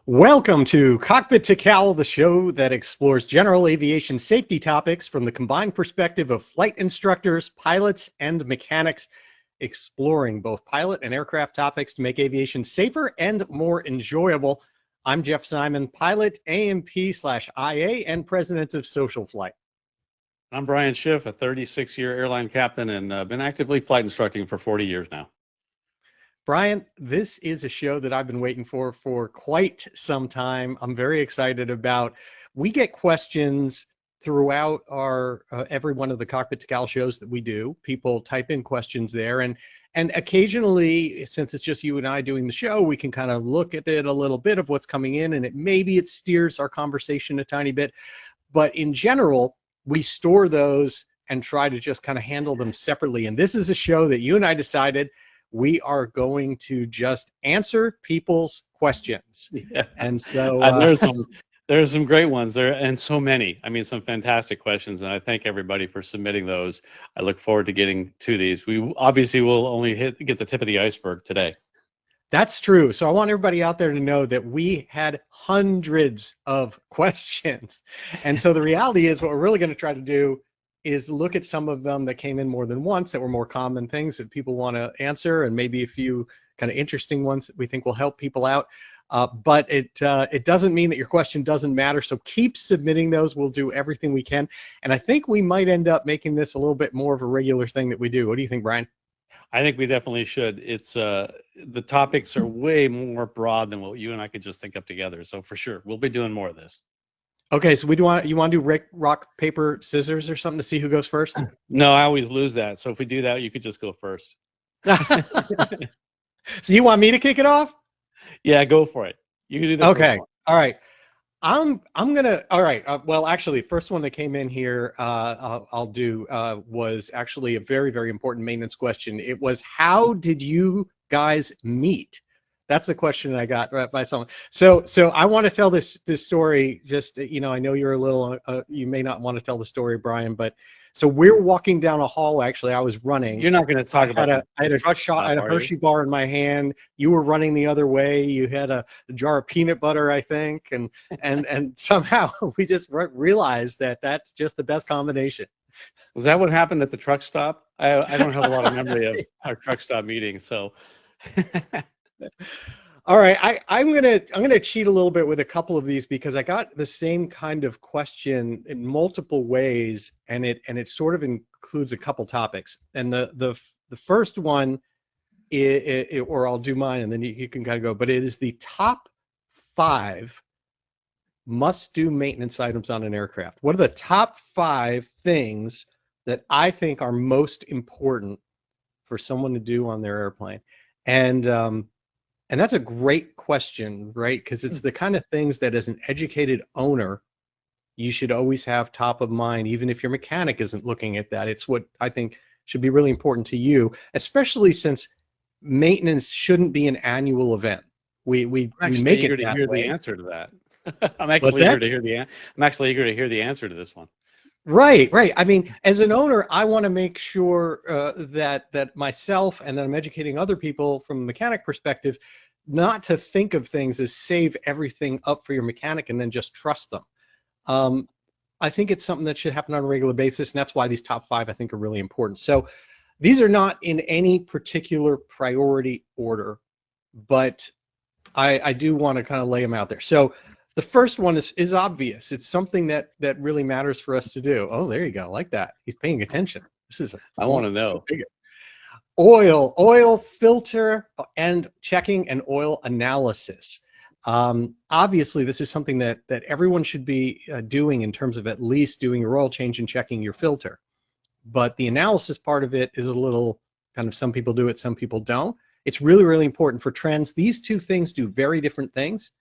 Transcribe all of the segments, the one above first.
Welcome to Cockpit2Cowl, the show that explores general aviation safety topics from the combined perspective of flight instructors, pilots, and mechanics, exploring both pilot and aircraft topics to make aviation safer and more enjoyable. I'm Jeff Simon, pilot, AMP/IA, and president of SocialFlight. I'm Brian Schiff, a 36-year airline captain, and been actively flight instructing for 40 years now. Brian, this is a show that I've been waiting for quite some time. I'm very excited about. We get questions throughout our every one of the Cockpit2Cowl shows that we do. People type in questions there, and occasionally, since it's just you and I doing the show, we can kind of look at it a little bit of what's coming in, and maybe it steers our conversation a tiny bit. But in general, we store those and try to just kind of handle them separately. And this is a show that you and I decided we are going to just answer people's questions. Yeah. And so there's some great ones there, and so many. I mean, some fantastic questions, and I thank everybody for submitting those. I look forward to getting to these. We obviously will only get the tip of the iceberg today. That's true. So I want everybody out there to know that we had hundreds of questions. And so the reality is what we're really going to try to do is look at some of them that came in more than once that were more common things that people want to answer, and maybe a few kind of interesting ones that we think will help people out. But it doesn't mean that your question doesn't matter. So keep submitting those. We'll do everything we can. And I think we might end up making this a little bit more of a regular thing that we do. What do you think, Brian? I think we definitely should. It's the topics are way more broad than what you and I could just think up together. So for sure, we'll be doing more of this. Okay, so you want to do rock, paper, scissors or something to see who goes first? No, I always lose that. So if we do that, you could just go first. So you want me to kick it off? Yeah, go for it. You can do that. Okay. All right. I'm gonna. All right. Well, actually, first one that came in here, I'll do was actually a very, very important maintenance question. It was, how did you guys meet? That's the question I got right by someone. So I want to tell this story. Just, I know you're a little, you may not want to tell the story, Brian, but so we're walking down a hall. Actually, I was running. You're not going to talk about it. I had a Hershey bar in my hand. You were running the other way. You had a jar of peanut butter, I think, and somehow we just realized that that's just the best combination. Was that what happened at the truck stop? I don't have a lot of memory of our truck stop meeting, so. All right, I'm gonna cheat a little bit with a couple of these because I got the same kind of question in multiple ways, and it sort of includes a couple topics. And the first one, or I'll do mine, and then you can kind of go. But it is the top 5 must-do maintenance items on an aircraft. What are the top 5 things that I think are most important for someone to do on their airplane? And that's a great question, right? Because it's the kind of things that as an educated owner, you should always have top of mind, even if your mechanic isn't looking at that. It's what I think should be really important to you, especially since maintenance shouldn't be an annual event. We make it that way. I'm actually eager to hear the answer to that. I'm actually eager to hear the answer to this one. Right. I mean, as an owner, I want to make sure that myself, and that I'm educating other people from a mechanic perspective, not to think of things as save everything up for your mechanic and then just trust them. I think it's something that should happen on a regular basis, and that's why these top 5 I think are really important. So these are not in any particular priority order, but I do want to kind of lay them out there. So the first one is obvious. It's something that really matters for us to do. Oh, there you go. I like that. He's paying attention. I want to know. Oil filter and checking and oil analysis. Obviously, this is something that everyone should be doing in terms of at least doing your oil change and checking your filter. But the analysis part of it is a little kind of, some people do it, some people don't. It's really, really important for trends. These two things do very different things.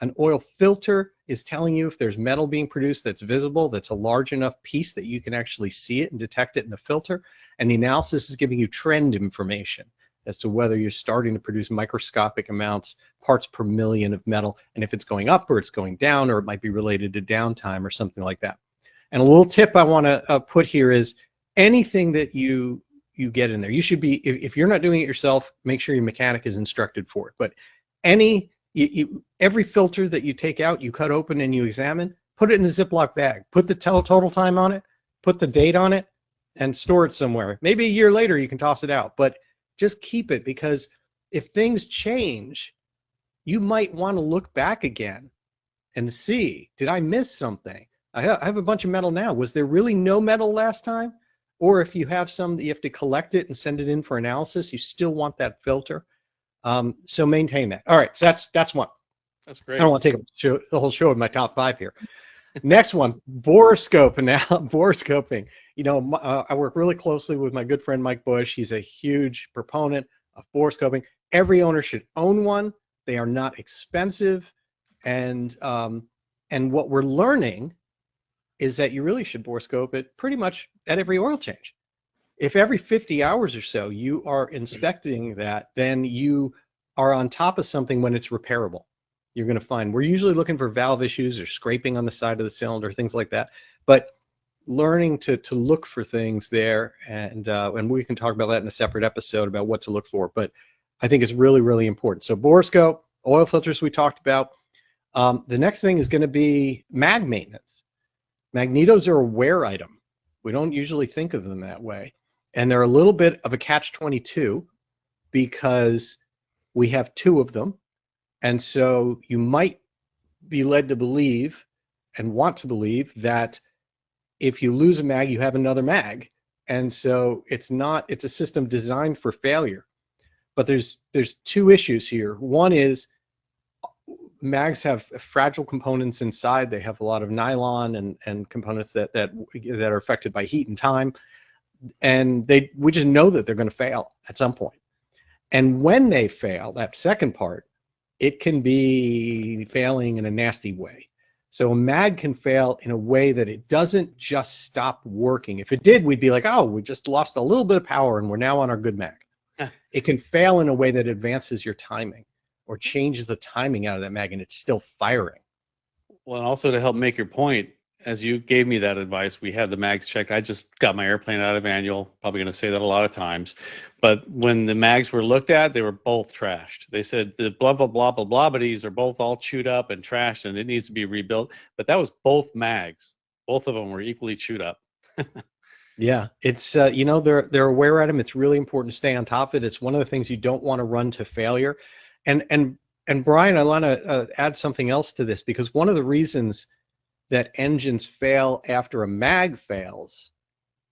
An oil filter is telling you if there's metal being produced that's visible, that's a large enough piece that you can actually see it and detect it in the filter. And the analysis is giving you trend information as to whether you're starting to produce microscopic amounts, parts per million of metal, and if it's going up or it's going down, or it might be related to downtime or something like that. And a little tip I want to put here is anything that you get in there, you should be, if you're not doing it yourself, make sure your mechanic is instructed for it. But any every filter that you take out, you cut open and you examine, put it in a Ziploc bag, put the total time on it, put the date on it, and store it somewhere. Maybe a year later you can toss it out, but just keep it, because if things change, you might want to look back again and see, did I miss something? I have a bunch of metal now. Was there really no metal last time? Or if you have some that you have to collect it and send it in for analysis, you still want that filter. So maintain that. All right, so that's one. That's I great. don't want to take the whole show with my top 5 here. Next one, borescope borescoping. You know, I work really closely with my good friend Mike Bush. He's a huge proponent of borescoping. Every owner should own one. They are not expensive, and what we're learning is that you really should borescope it pretty much at every oil change. If every 50 hours or so you are inspecting that, then you are on top of something when it's repairable. You're going to find, we're usually looking for valve issues or scraping on the side of the cylinder, things like that. But learning to look for things there, and we can talk about that in a separate episode about what to look for. But I think it's really, really important. So borescope, oil filters we talked about. The next thing is going to be mag maintenance. Magnetos are a wear item. We don't usually think of them that way. And they're a little bit of a catch-22 because we have 2 of them. And so you might be led to believe and want to believe that if you lose a mag, you have another mag. And so it's a system designed for failure. But there's 2 issues here. One is mags have fragile components inside. They have a lot of nylon and components that are affected by heat and time. And we just know that they're going to fail at some point. And when they fail, that second part, it can be failing in a nasty way. So a mag can fail in a way that it doesn't just stop working. If it did, we'd be like, oh, we just lost a little bit of power and we're now on our good mag. It can fail in a way that advances your timing or changes the timing out of that mag and it's still firing. Well, and also to help make your point, as you gave me that advice, we had the mags checked. I just got my airplane out of manual, probably going to say that a lot of times. But when the mags were looked at, they were both trashed. They said the blah, blah, blah, blah, blah, bodies are both all chewed up and trashed and it needs to be rebuilt. But that was both mags. Both of them were equally chewed up. Yeah, it's, you know, they're a wear item. It's really important to stay on top of it. It's one of the things you don't want to run to failure. And Brian, I want to add something else to this, because one of the reasons that engines fail after a mag fails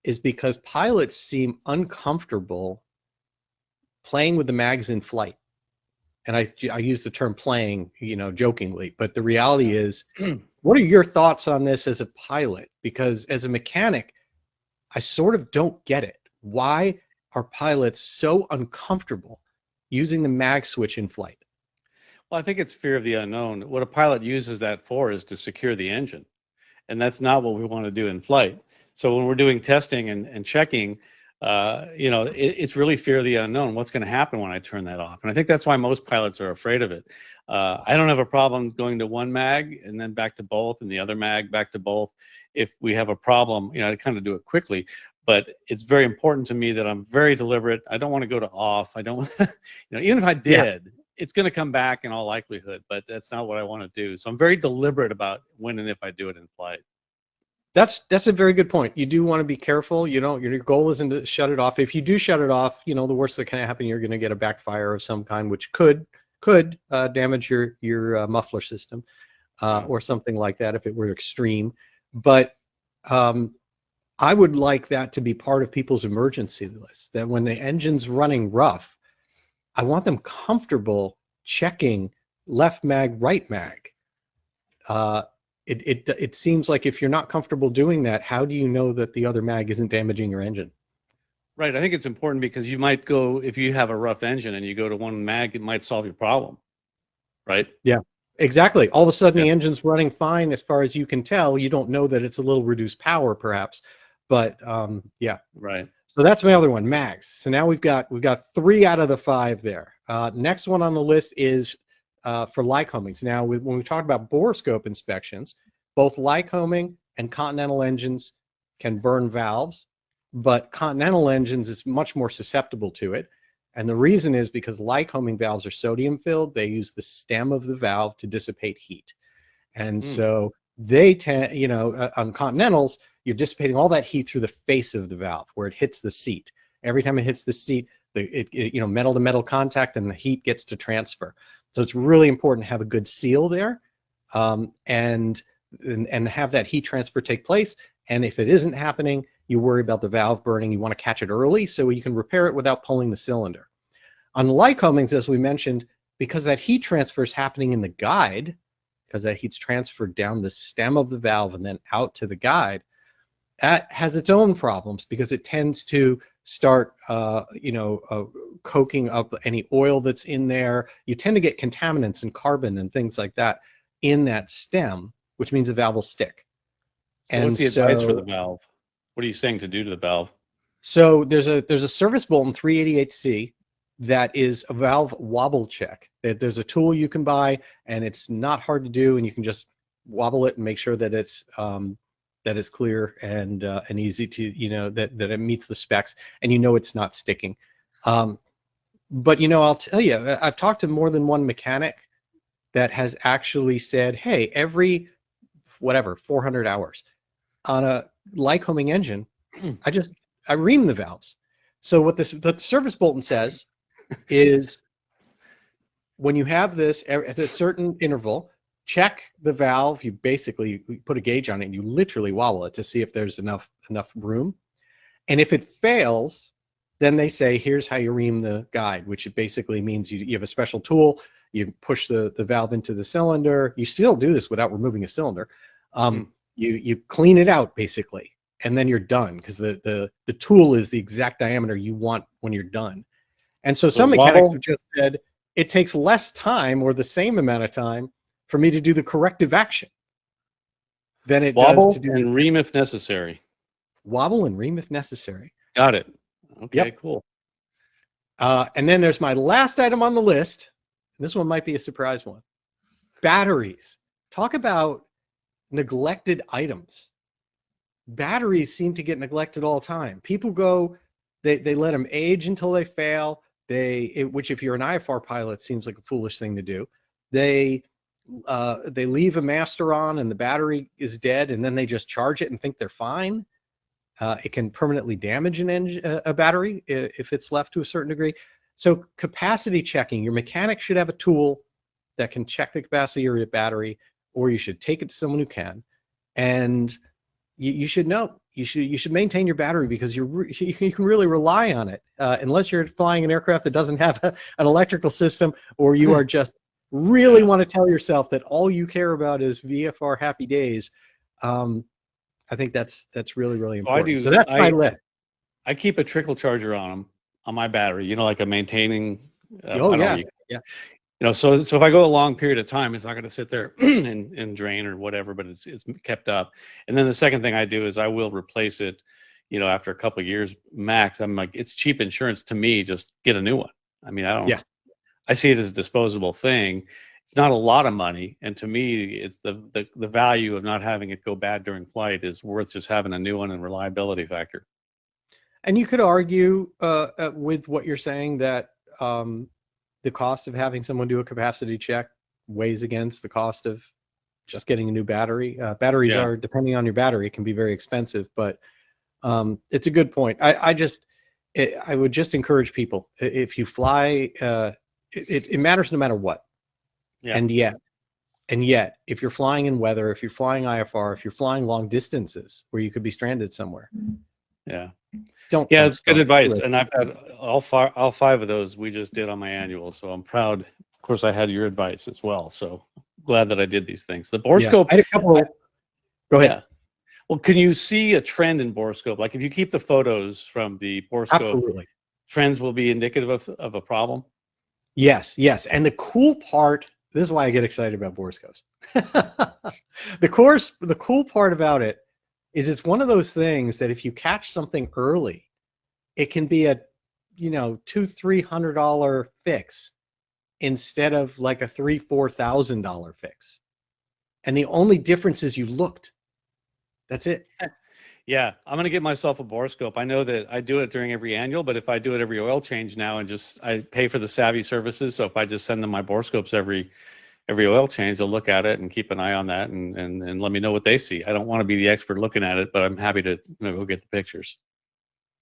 is because pilots seem uncomfortable playing with the mags in flight. And I use the term playing, you know, jokingly, but the reality is, what are your thoughts on this as a pilot? Because as a mechanic, I sort of don't get it. Why are pilots so uncomfortable using the mag switch in flight? Well, I think it's fear of the unknown. What a pilot uses that for is to secure the engine. And that's not what we want to do in flight. So when we're doing testing and checking, you know, it's really fear of the unknown. What's going to happen when I turn that off? And I think that's why most pilots are afraid of it. I don't have a problem going to one mag and then back to both, and the other mag back to both. If we have a problem, you know, I kind of do it quickly. But it's very important to me that I'm very deliberate. I don't want to go to off. I don't, you know, even if I did, it's going to come back in all likelihood, but that's not what I want to do. So I'm very deliberate about when and if I do it in flight. That's a very good point. You do want to be careful. You know, your goal isn't to shut it off. If you do shut it off, you know, the worst that can happen, you're going to get a backfire of some kind, which could damage your muffler system or something like that if it were extreme. But I would like that to be part of people's emergency list, that when the engine's running rough, I want them comfortable checking left mag, right mag. It seems like if you're not comfortable doing that, how do you know that the other mag isn't damaging your engine? Right. I think it's important because you might go, if you have a rough engine and you go to one mag, it might solve your problem. Right? Yeah, exactly. All of a sudden the engine's running fine as far as you can tell. You don't know that it's a little reduced power perhaps, but yeah. Right. So that's my other one, mags. So now we've got 3 out of the 5 there. Next one on the list is for Lycomings. Now, when we talk about borescope inspections, both Lycoming and Continental engines can burn valves, but Continental engines is much more susceptible to it. And the reason is because Lycoming valves are sodium filled. They use the stem of the valve to dissipate heat. And so they tend, on Continentals, you're dissipating all that heat through the face of the valve where it hits the seat. Every time it hits the seat, metal to metal contact, and the heat gets to transfer. So it's really important to have a good seal there, and have that heat transfer take place. And if it isn't happening, you worry about the valve burning. You want to catch it early so you can repair it without pulling the cylinder. On Lycomings, as we mentioned, because that heat transfer is happening in the guide, because that heat's transferred down the stem of the valve and then out to the guide, that has its own problems because it tends to start, coking up any oil that's in there. You tend to get contaminants and carbon and things like that in that stem, which means the valve will stick. So what's the advice for the valve? What are you saying to do to the valve? So there's a service bulletin 388C that is a valve wobble check. There's a tool you can buy, and it's not hard to do, and you can just wobble it and make sure that it's clear and easy to, that it meets the specs, and it's not sticking. But I'll tell you, I've talked to more than one mechanic that has actually said, hey, every 400 hours on a Lycoming engine, I ream the valves. So what the service bulletin says is, when you have this at a certain interval, check the valve. You basically put a gauge on it and you literally wobble it to see if there's enough room. And if it fails, then they say, here's how you ream the guide, which basically means you have a special tool. You push the valve into the cylinder. You still do this without removing a cylinder. You clean it out basically, and then you're done, because the tool is the exact diameter you want when you're done. And so some mechanics have just said it takes less time or the same amount of time for me to do the corrective action than it does to do. And ream if necessary. Wobble and ream if necessary. Got it. Okay, yep. Cool. And then there's my last item on the list. This one might be a surprise one. Batteries. Talk about neglected items. Batteries seem to get neglected all the time. People go, they let them age until they fail. Which if you're an IFR pilot seems like a foolish thing to do. They leave a master on and the battery is dead, and then they just charge it and think they're fine. It can permanently damage a battery if it's left to a certain degree. So capacity checking, your mechanic should have a tool that can check the capacity of your battery, or you should take it to someone who can. And you should know. You should maintain your battery, because you can really rely on it, unless you're flying an aircraft that doesn't have an electrical system, or you are just really want to tell yourself that all you care about is VFR happy days. I think that's really, really important. So that's my list. I keep a trickle charger on my battery, like a maintaining. Yeah. So if I go a long period of time, it's not going to sit there and drain or whatever, but it's kept up. And then the second thing I do is I will replace it, after a couple of years max. I'm like, it's cheap insurance to me, just get a new one. I mean, I see it as a disposable thing. It's not a lot of money, and to me, it's the value of not having it go bad during flight is worth just having a new one and reliability factor. And you could argue with what you're saying that the cost of having someone do a capacity check weighs against the cost of just getting a new battery. Batteries are, depending on your battery, it can be very expensive, but it's a good point. I would just encourage people, if you fly, it matters no matter what. Yeah. And yet, if you're flying in weather, if you're flying IFR, if you're flying long distances where you could be stranded somewhere. Yeah. It's good advice. And I've had all five of those we just did on my annual, so I'm proud. Of course, I had your advice as well, so glad that I did these things. The borescope. I had a couple. Go ahead. Yeah. Well, can you see a trend in borescope? Like if you keep the photos from the borescope, absolutely, trends will be indicative of a problem. Yes. And the cool part. This is why I get excited about borescopes. The cool part about it is it's one of those things that if you catch something early, it can be a $200-300 fix instead of like a $3,000-4,000 fix. And the only difference is you looked. That's it. Yeah, I'm going to get myself a borescope. I know that I do it during every annual, but if I do it every oil change now and just I pay for the Savvy services, so if I just send them my borescopes every oil change, they'll look at it and keep an eye on that and let me know what they see. I don't want to be the expert looking at it, but I'm happy to go get the pictures.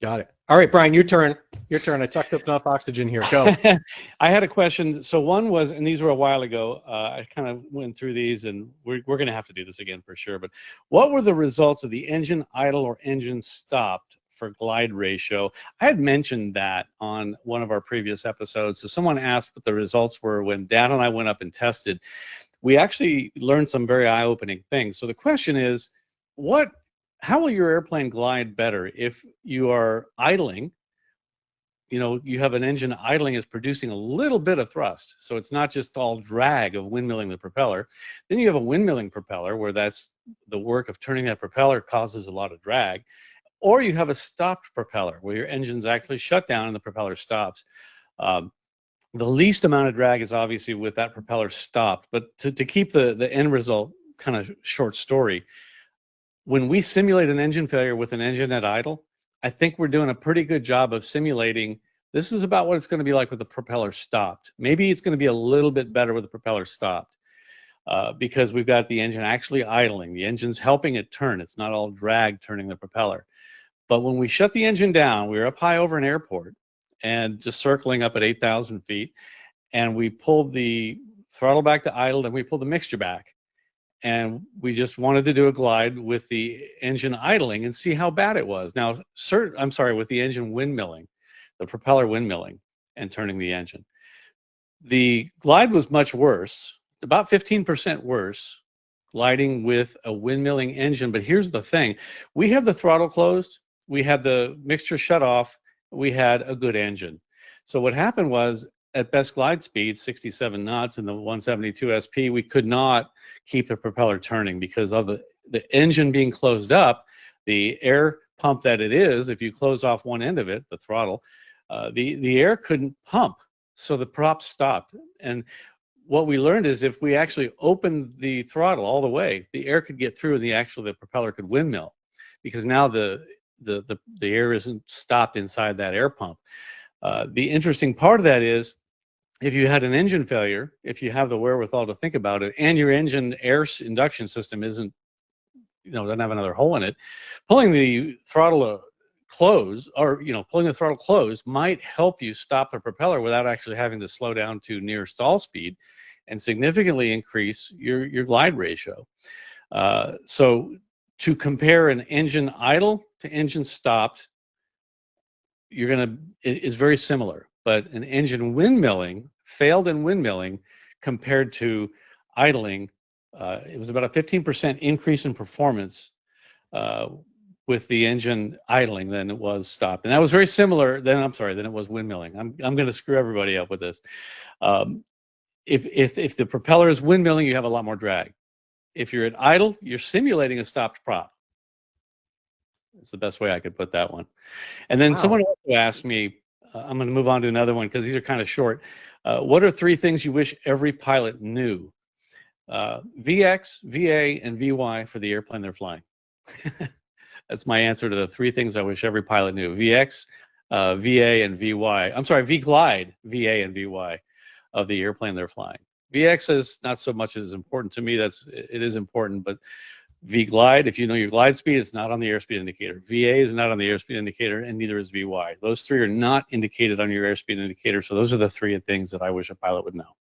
Got it. All right, Brian, your turn. Your turn. I tucked up enough oxygen here. Go. I had a question. So one was, and these were a while ago, I kind of went through these, and we're going to have to do this again for sure. But what were the results of the engine idle or engine stopped for glide ratio? I had mentioned that on one of our previous episodes. So someone asked what the results were when Dan and I went up and tested. We actually learned some very eye-opening things. So the question is, how will your airplane glide better if you are idling? You know, you have an engine idling is producing a little bit of thrust, so it's not just all drag of windmilling the propeller. Then you have a windmilling propeller where that's the work of turning that propeller causes a lot of drag. Or you have a stopped propeller where your engine's actually shut down and the propeller stops. The least amount of drag is obviously with that propeller stopped, but to keep the end result kind of short story, when we simulate an engine failure with an engine at idle, I think we're doing a pretty good job of simulating this is about what it's going to be like with the propeller stopped. Maybe it's going to be a little bit better with the propeller stopped because we've got the engine actually idling. The engine's helping it turn. It's not all drag turning the propeller. But when we shut the engine down, we were up high over an airport and just circling up at 8,000 feet, and we pulled the throttle back to idle and we pulled the mixture back. And we just wanted to do a glide with the engine idling and see how bad it was. Now, I'm sorry, with the engine windmilling, the propeller windmilling and turning the engine. The glide was much worse, about 15% worse, gliding with a windmilling engine. But here's the thing. We had the throttle closed. We had the mixture shut off. We had a good engine. So what happened was, at best glide speed, 67 knots in the 172 SP, we could not keep the propeller turning because of the engine being closed up. The air pump that it is, if you close off one end of it, the throttle, the air couldn't pump, so the prop stopped. And what we learned is if we actually opened the throttle all the way, the air could get through and the propeller could windmill, because now the air isn't stopped inside that air pump. The interesting part of that is, if you had an engine failure, if you have the wherewithal to think about it, and your engine air induction system doesn't have another hole in it, pulling the throttle closed, or pulling the throttle closed, might help you stop the propeller without actually having to slow down to near stall speed, and significantly increase your glide ratio. So to compare an engine idle to engine stopped, it's very similar. But an engine windmilling, failed in windmilling compared to idling, it was about a 15% increase in performance with the engine idling than it was stopped. And that was very similar than it was windmilling. I'm going to screw everybody up with this. If the propeller is windmilling, you have a lot more drag. If you're at idle, you're simulating a stopped prop. It's the best way I could put that one. And then someone also asked me, I'm going to move on to another one because these are kind of short. What are 3 things you wish every pilot knew? VX, VA, and VY for the airplane they're flying. That's my answer to the 3 things I wish every pilot knew. VX, VA, and VY. I'm sorry, VGlide, VA, and VY of the airplane they're flying. VX is not so much as important to me. It is important, but VGlide, if you know your glide speed, it's not on the airspeed indicator. VA is not on the airspeed indicator, and neither is VY. Those 3 are not indicated on your airspeed indicator, so those are the 3 things that I wish a pilot would know.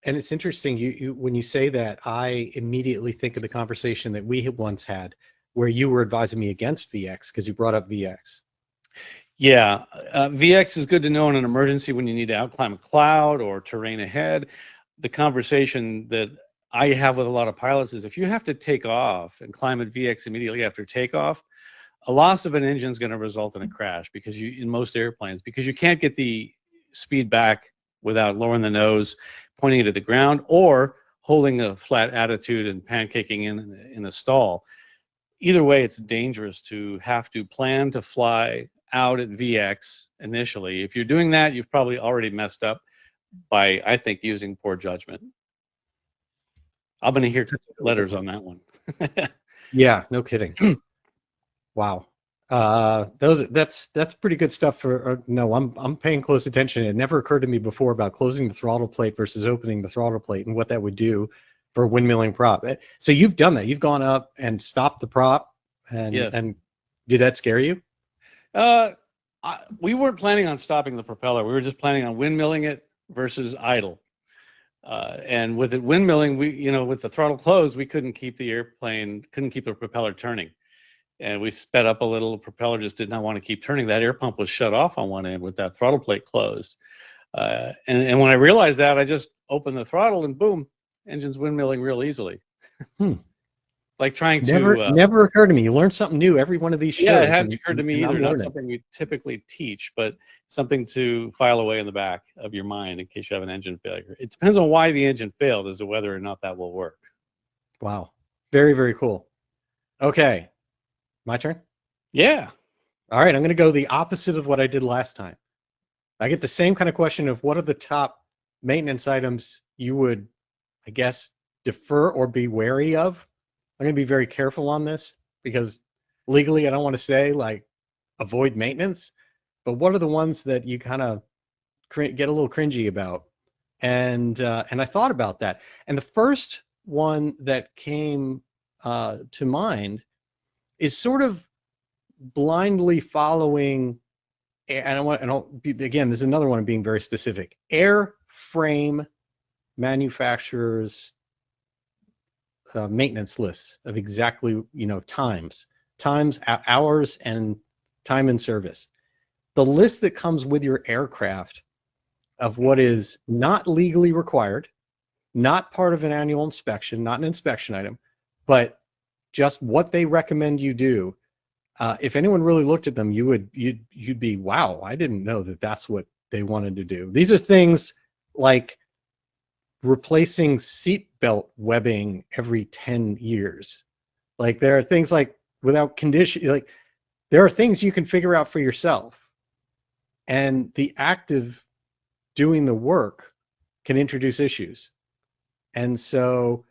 And it's interesting, when you say that, I immediately think of the conversation that we had once had where you were advising me against VX because you brought up VX. Yeah, VX is good to know in an emergency when you need to outclimb a cloud or terrain ahead. The conversation that I have with a lot of pilots is if you have to take off and climb at VX immediately after takeoff, a loss of an engine is going to result in a crash in most airplanes, because you can't get the speed back without lowering the nose, pointing it at the ground, or holding a flat attitude and pancaking in a stall. Either way, it's dangerous to have to plan to fly out at VX initially. If you're doing that, you've probably already messed up by, I think, using poor judgment. I'm going to hear letters on that one. Yeah, no kidding. Wow. That's pretty good stuff for no, I'm paying close attention. It never occurred to me before about closing the throttle plate versus opening the throttle plate and what that would do for a windmilling prop. So you've done that. You've gone up and stopped the prop Yes. and did that scare you? Uh, we weren't planning on stopping the propeller. We were just planning on windmilling it versus idle. And with it windmilling, with the throttle closed, we couldn't keep the propeller turning. And we sped up a little. The propeller just did not want to keep turning. That air pump was shut off on one end with that throttle plate closed. And when I realized that, I just opened the throttle and boom, engine's windmilling real easily. Hmm. Like trying Never occurred to me. You learn something new every one of these shows. Yeah, it hadn't occurred to me and I'm either. Not learning. something we typically teach, but something to file away in the back of your mind in case you have an engine failure. It depends on why the engine failed as to whether or not that will work. Wow. Very, very cool. Okay. My turn? Yeah. All right. I'm going to go the opposite of what I did last time. I get the same kind of question of what are the top maintenance items you would, I guess, defer or be wary of. I'm going to be very careful on this because legally I don't want to say like avoid maintenance, but what are the ones that you kind of get a little cringy about? And I thought about that. And the first one that came to mind is sort of blindly following, again, this is another one of being very specific, airframe manufacturers maintenance lists of exactly, times, hours, and time in service. The list that comes with your aircraft of what is not legally required, not part of an annual inspection, not an inspection item, but just what they recommend you do. If anyone really looked at them, you'd be, wow, I didn't know that that's what they wanted to do. These are things like replacing seat belt webbing every 10 years. Like there are things like without condition, like there are things you can figure out for yourself. And the act of doing the work can introduce issues. And so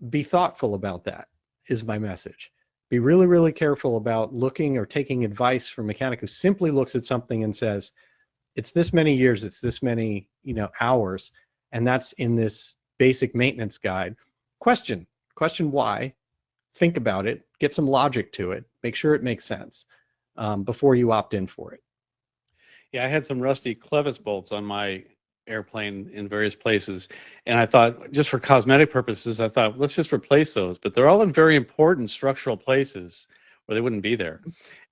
be thoughtful about that is my message. Be really, really careful about looking or taking advice from a mechanic who simply looks at something and says, it's this many years, it's this many, hours, and that's in this basic maintenance guide. Question why, think about it, get some logic to it, make sure it makes sense before you opt in for it. Yeah, I had some rusty clevis bolts on my airplane in various places, and I thought, just for cosmetic purposes, I thought, let's just replace those. But they're all in very important structural places where they wouldn't be there.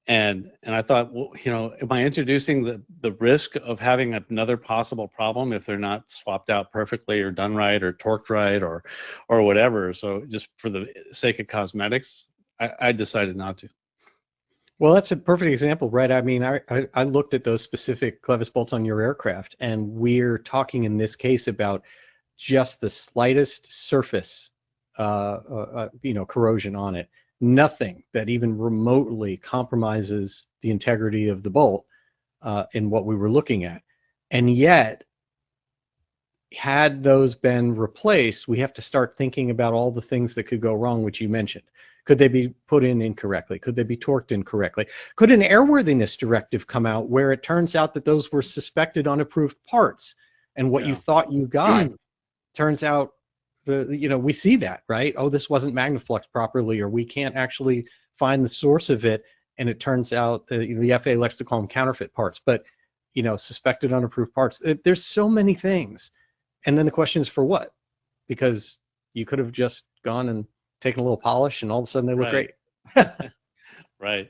And I thought, well, am I introducing the risk of having another possible problem if they're not swapped out perfectly or done right or torqued right or whatever? So just for the sake of cosmetics, I decided not to. Well, that's a perfect example, right? I mean, I looked at those specific clevis bolts on your aircraft, and we're talking in this case about just the slightest surface, corrosion on it. Nothing that even remotely compromises the integrity of the bolt in what we were looking at. And yet, had those been replaced, we have to start thinking about all the things that could go wrong, which you mentioned. Could they be put in incorrectly? Could they be torqued incorrectly? Could an airworthiness directive come out where it turns out that those were suspected unapproved parts, and what you thought you got turns out, we see that, right? Oh, this wasn't magnaflux properly, or we can't actually find the source of it, and it turns out the FAA likes to call them counterfeit parts, but suspected unapproved parts. There's so many things, and then the question is for what? Because you could have just gone and taken a little polish, and all of a sudden they look great. Right.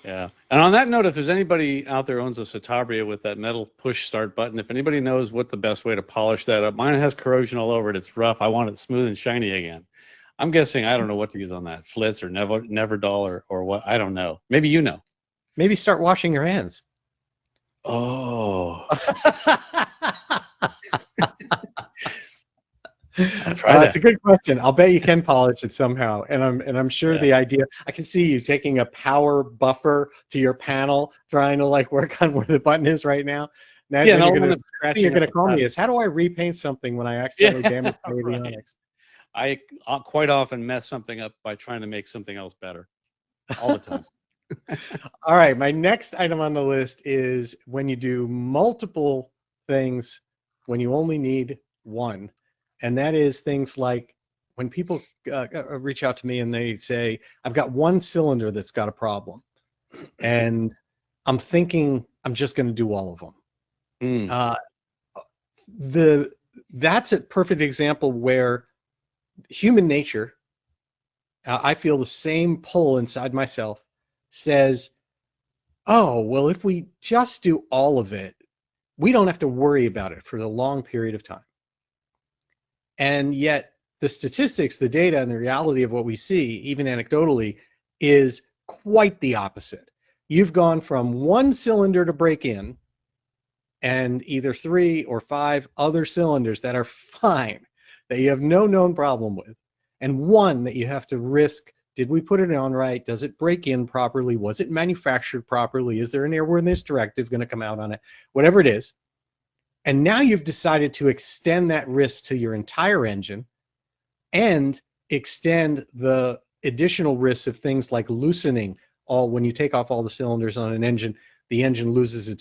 Yeah. And on that note, if there's anybody out there who owns a Citabria with that metal push start button, if anybody knows what the best way to polish that up, mine has corrosion all over it. It's rough. I want it smooth and shiny again. I'm guessing I don't know what to use on that. Flitz or Neverdol or what? I don't know. Maybe you know. Maybe start washing your hands. Oh. It's a good question. I'll bet you can polish it somehow, and I'm sure the idea. I can see you taking a power buffer to your panel, trying to work on where the button is right now. Now you're going to call me is, how do I repaint something when I accidentally damage the avionics? I quite often mess something up by trying to make something else better. all the time. All right, my next item on the list is when you do multiple things when you only need one. And that is things like when people reach out to me and they say, I've got one cylinder that's got a problem. And I'm thinking I'm just going to do all of them. Mm. That's a perfect example where human nature, I feel the same pull inside myself, says, oh, well, if we just do all of it, we don't have to worry about it for a long period of time. And yet the statistics, the data, and the reality of what we see, even anecdotally, is quite the opposite. You've gone from one cylinder to break in and either 3 or 5 other cylinders that are fine, that you have no known problem with, and one that you have to risk. Did we put it on right? Does it break in properly? Was it manufactured properly? Is there an airworthiness directive going to come out on it? Whatever it is. And now you've decided to extend that risk to your entire engine and extend the additional risks of things like loosening. When you take off all the cylinders on an engine, the engine loses the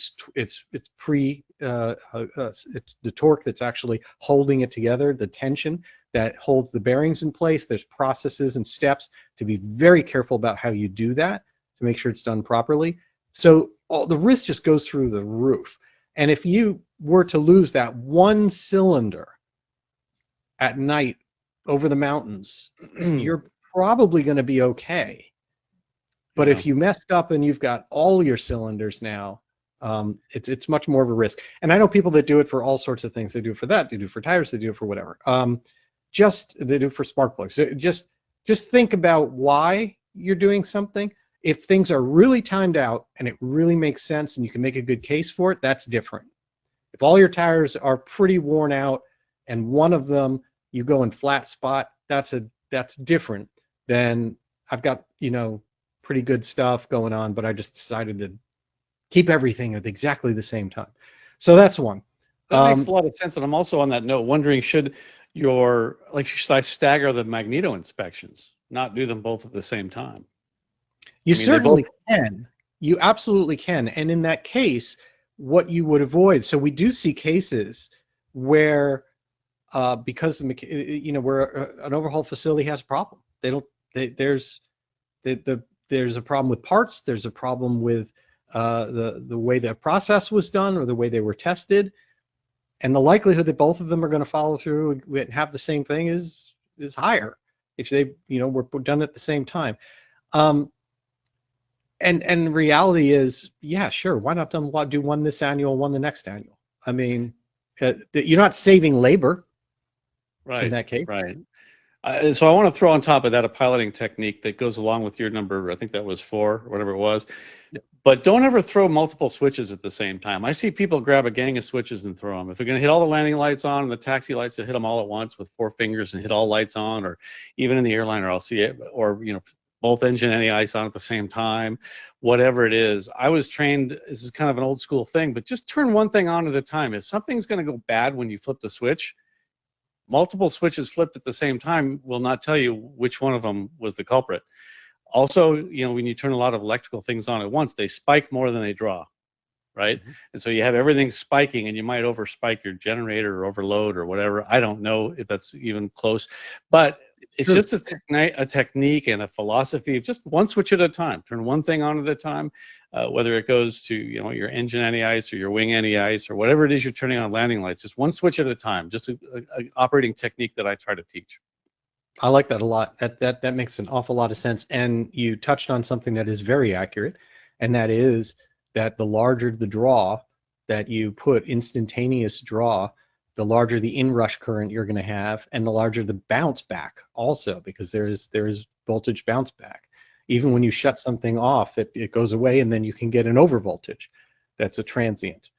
torque that's actually holding it together, the tension that holds the bearings in place. There's processes and steps to be very careful about how you do that to make sure it's done properly. So the risk just goes through the roof. And if you were to lose that one cylinder at night over the mountains, you're probably going to be okay. But if you messed up and you've got all your cylinders now, it's much more of a risk. And I know people that do it for all sorts of things. They do it for that. They do it for tires. They do it for whatever. They do it for spark plugs. So just think about why you're doing something. If things are really timed out and it really makes sense and you can make a good case for it, that's different. If all your tires are pretty worn out and one of them you go in flat spot, that's different than I've got, pretty good stuff going on, but I just decided to keep everything at exactly the same time. So that's one. That makes a lot of sense. And I'm also on that note wondering, should I stagger the magneto inspections, not do them both at the same time? You certainly can. You absolutely can. And in that case, what you would avoid, so we do see cases where because where an overhaul facility has a problem. There's a problem with parts. There's a problem with the way the process was done or the way they were tested, and the likelihood that both of them are going to follow through and have the same thing is higher if they were done at the same time. And reality is, yeah, sure, why not do one this annual, one the next annual? I mean, you're not saving labor, right? In that case, right. So I want to throw on top of that a piloting technique that goes along with your number. I think that was 4, or whatever it was. Yep. But don't ever throw multiple switches at the same time. I see people grab a gang of switches and throw them. If they're going to hit all the landing lights on and the taxi lights, they'll hit them all at once with 4 fingers and hit all lights on, or even in the airliner, I'll see it, or both engine and AIs on at the same time, whatever it is. I was trained, this is kind of an old school thing, but just turn one thing on at a time. If something's going to go bad when you flip the switch, multiple switches flipped at the same time will not tell you which one of them was the culprit. Also, when you turn a lot of electrical things on at once, they spike more than they draw, right? Mm-hmm. And so you have everything spiking, and you might overspike your generator or overload or whatever. I don't know if that's even close, but it's just a technique and a philosophy of just one switch at a time. Turn one thing on at a time, whether it goes to your engine anti-ice or your wing anti-ice or whatever it is you're turning on landing lights. Just one switch at a time. Just an operating technique that I try to teach. I like that a lot. That makes an awful lot of sense. And you touched on something that is very accurate, and that is that the larger the draw that you put, instantaneous draw, the larger the inrush current you're going to have, and the larger the bounce back also, because there is voltage bounce back. Even when you shut something off, it goes away, and then you can get an overvoltage. That's a transient.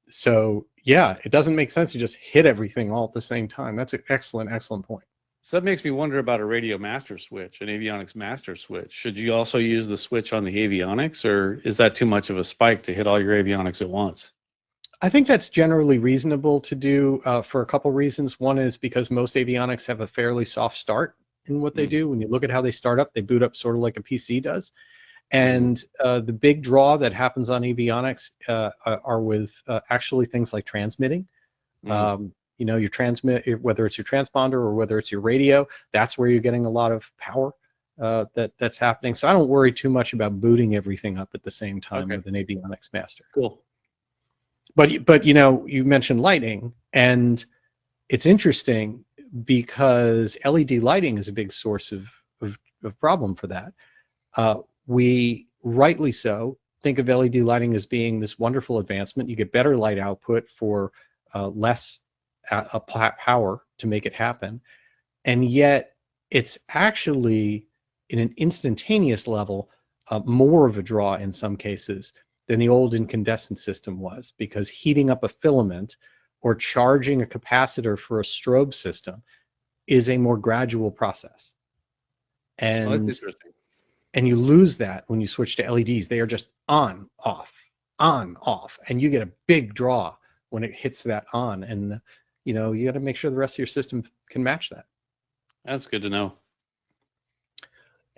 So yeah, it doesn't make sense to just hit everything all at the same time. That's an excellent point. So that makes me wonder about a radio master switch, an avionics master switch. Should you also use the switch on the avionics, or is that too much of a spike to hit all your avionics at once? I think that's generally reasonable to do for a couple reasons. One is because most avionics have a fairly soft start. in what they do. When you look at how they start up, they boot up sort of like a PC does. Mm-hmm. And the big draw that happens on avionics are with actually things like transmitting. You know, your transmit, whether it's your transponder or whether it's your radio, that's where you're getting a lot of power that's happening. So I don't worry too much about booting everything up at the same time with an avionics master. Cool. But you know, you mentioned lighting, and it's interesting because LED lighting is a big source of problem for that. We rightly so think of LED lighting as being this wonderful advancement. You get better light output for less power to make it happen, and yet it's actually in an instantaneous level more of a draw in some cases than the old incandescent system was, because heating up a filament or charging a capacitor for a strobe system is a more gradual process. And that's interesting. And you lose that when you switch to LEDs. They are just on, off, and you get a big draw when it hits that on. And you know, you got to make sure the rest of your system can match that. That's good to know.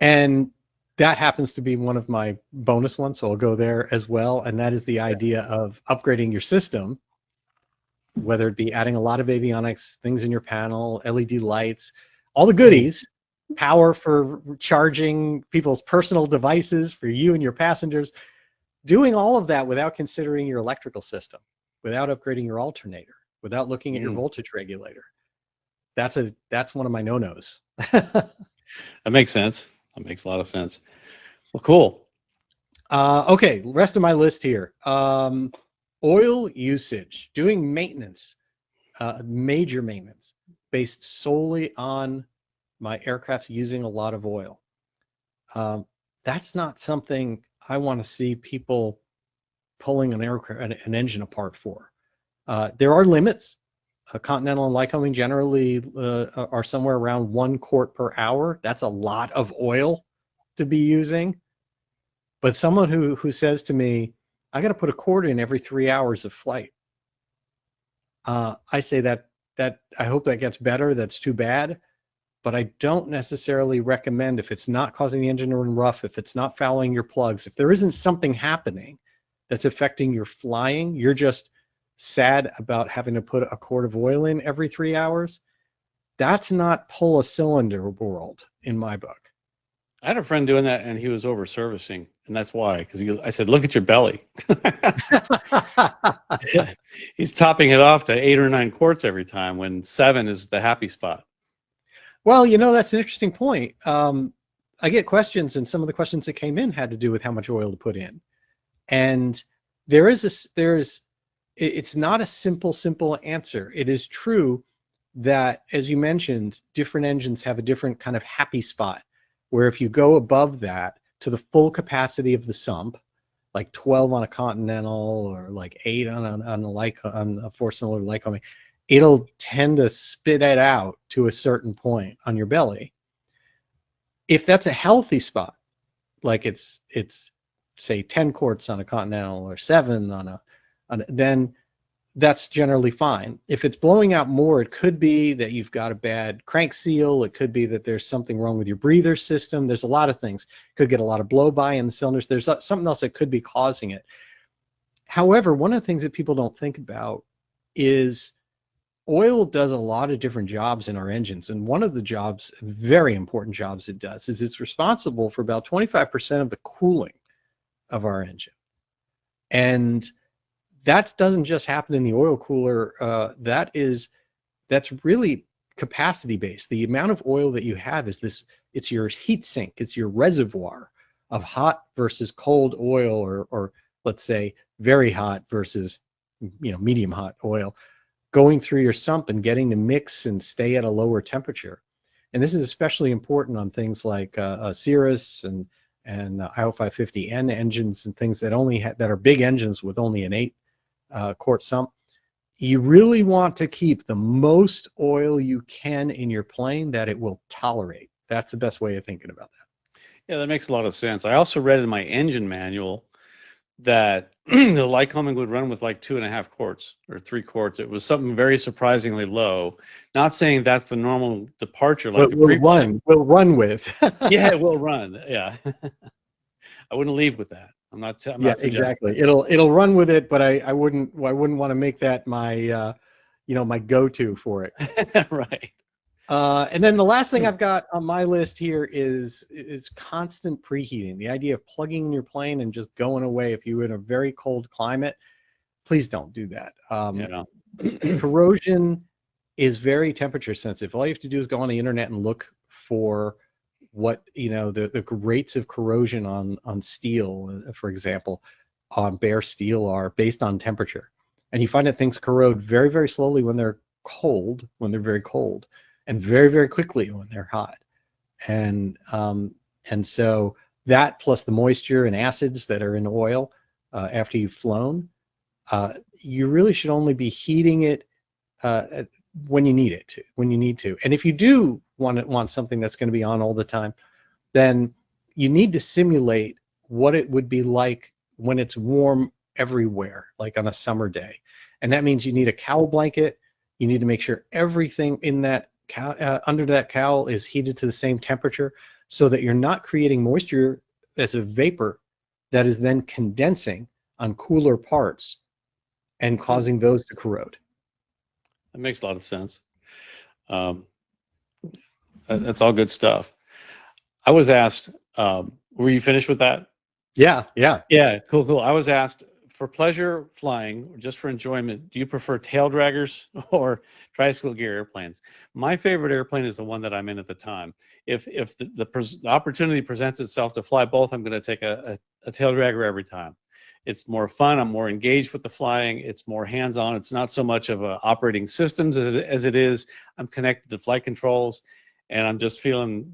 And that happens to be one of my bonus ones, so I'll go there as well. And that is the idea of upgrading your system, whether it be adding a lot of avionics, things in your panel, LED lights, all the goodies, power for charging people's personal devices for you and your passengers, doing all of that without considering your electrical system, without upgrading your alternator, without looking at your voltage regulator. That's one of my no-nos. That makes sense. That makes a lot of sense. Well, cool. Okay, rest of my list here. Oil usage, doing maintenance, major maintenance, based solely on my aircraft's using a lot of oil. That's not something I want to see people pulling an engine apart for. There are limits. Continental and Lycoming generally are somewhere around 1 quart per hour. That's a lot of oil to be using. But someone who says to me, I got to put a quart in every 3 hours of flight, I say that I hope that gets better. That's too bad. But I don't necessarily recommend, if it's not causing the engine to run rough, if it's not fouling your plugs, if there isn't something happening that's affecting your flying, you're just sad about having to put a quart of oil in every 3 hours, that's not pull a cylinder world in my book. I had a friend doing that, and he was over servicing, and that's why. Because I said, "Look at your belly." He's topping it off to 8 or 9 quarts every time, when 7 is the happy spot. Well, you know, that's an interesting point. I get questions, and some of the questions that came in had to do with how much oil to put in, and it's not a simple answer. It is true that, as you mentioned, different engines have a different kind of happy spot, where if you go above that to the full capacity of the sump, like 12 on a Continental or like 8 on a 4-cylinder Lycoming, it'll tend to spit it out to a certain point on your belly. If that's a healthy spot, like it's say 10 quarts on a Continental or 7 then that's generally fine. If it's blowing out more, it could be that you've got a bad crank seal. It could be that there's something wrong with your breather system. There's a lot of things. Could get a lot of blow-by in the cylinders. There's something else that could be causing it. However, one of the things that people don't think about is oil does a lot of different jobs in our engines. And one of the jobs, very important jobs it does, is it's responsible for about 25% of the cooling of our engine. And that doesn't just happen in the oil cooler. That's really capacity based. The amount of oil that you have is it's your heat sink, it's your reservoir of hot versus cold oil, or let's say very hot versus medium hot oil, going through your sump and getting to mix and stay at a lower temperature. And this is especially important on things like Cirrus and IO550N engines and things that that are big engines with only an 8 quart sump. You really want to keep the most oil you can in your plane that it will tolerate. That's the best way of thinking about that. Yeah, that makes a lot of sense. I also read in my engine manual that the Lycoming would run with like 2.5 quarts or 3 quarts. It was something very surprisingly low. Not saying that's the normal departure like the pre-flight. We'll run with. Yeah, it will run. Yeah, I wouldn't leave with that. I'm not. I'm Yeah, not suggesting. exactly. It'll run with it, but I wouldn't want to make that my my go-to for it. Right. And then the last thing I've got on my list here is constant preheating. The idea of plugging in your plane and just going away if you're in a very cold climate. Please don't do that. Yeah. Corrosion is very temperature sensitive. All you have to do is go on the internet and look for what the rates of corrosion on steel, for example, on bare steel are based on temperature, and you find that things corrode very, very slowly when they're cold, very cold, and very, very quickly when they're hot. And so that, plus the moisture and acids that are in oil after you've flown, you really should only be heating it when you need it to, And if you do want something that's going to be on all the time, then you need to simulate what it would be like when it's warm everywhere, like on a summer day. And that means you need a cowl blanket. You need to make sure everything in that under that cowl is heated to the same temperature, so that you're not creating moisture as a vapor that is then condensing on cooler parts and causing those to corrode. That makes a lot of sense. That's all good stuff. I was asked, were you finished with that? Yeah. Yeah, cool. I was asked, for pleasure flying, or just for enjoyment, do you prefer tail draggers or tricycle gear airplanes? My favorite airplane is the one that I'm in at the time. If the opportunity presents itself to fly both, I'm going to take a tail dragger every time. It's more fun. I'm more engaged with the flying. It's more hands-on. It's not so much of a operating systems as it is. I'm connected to flight controls, and I'm just feeling,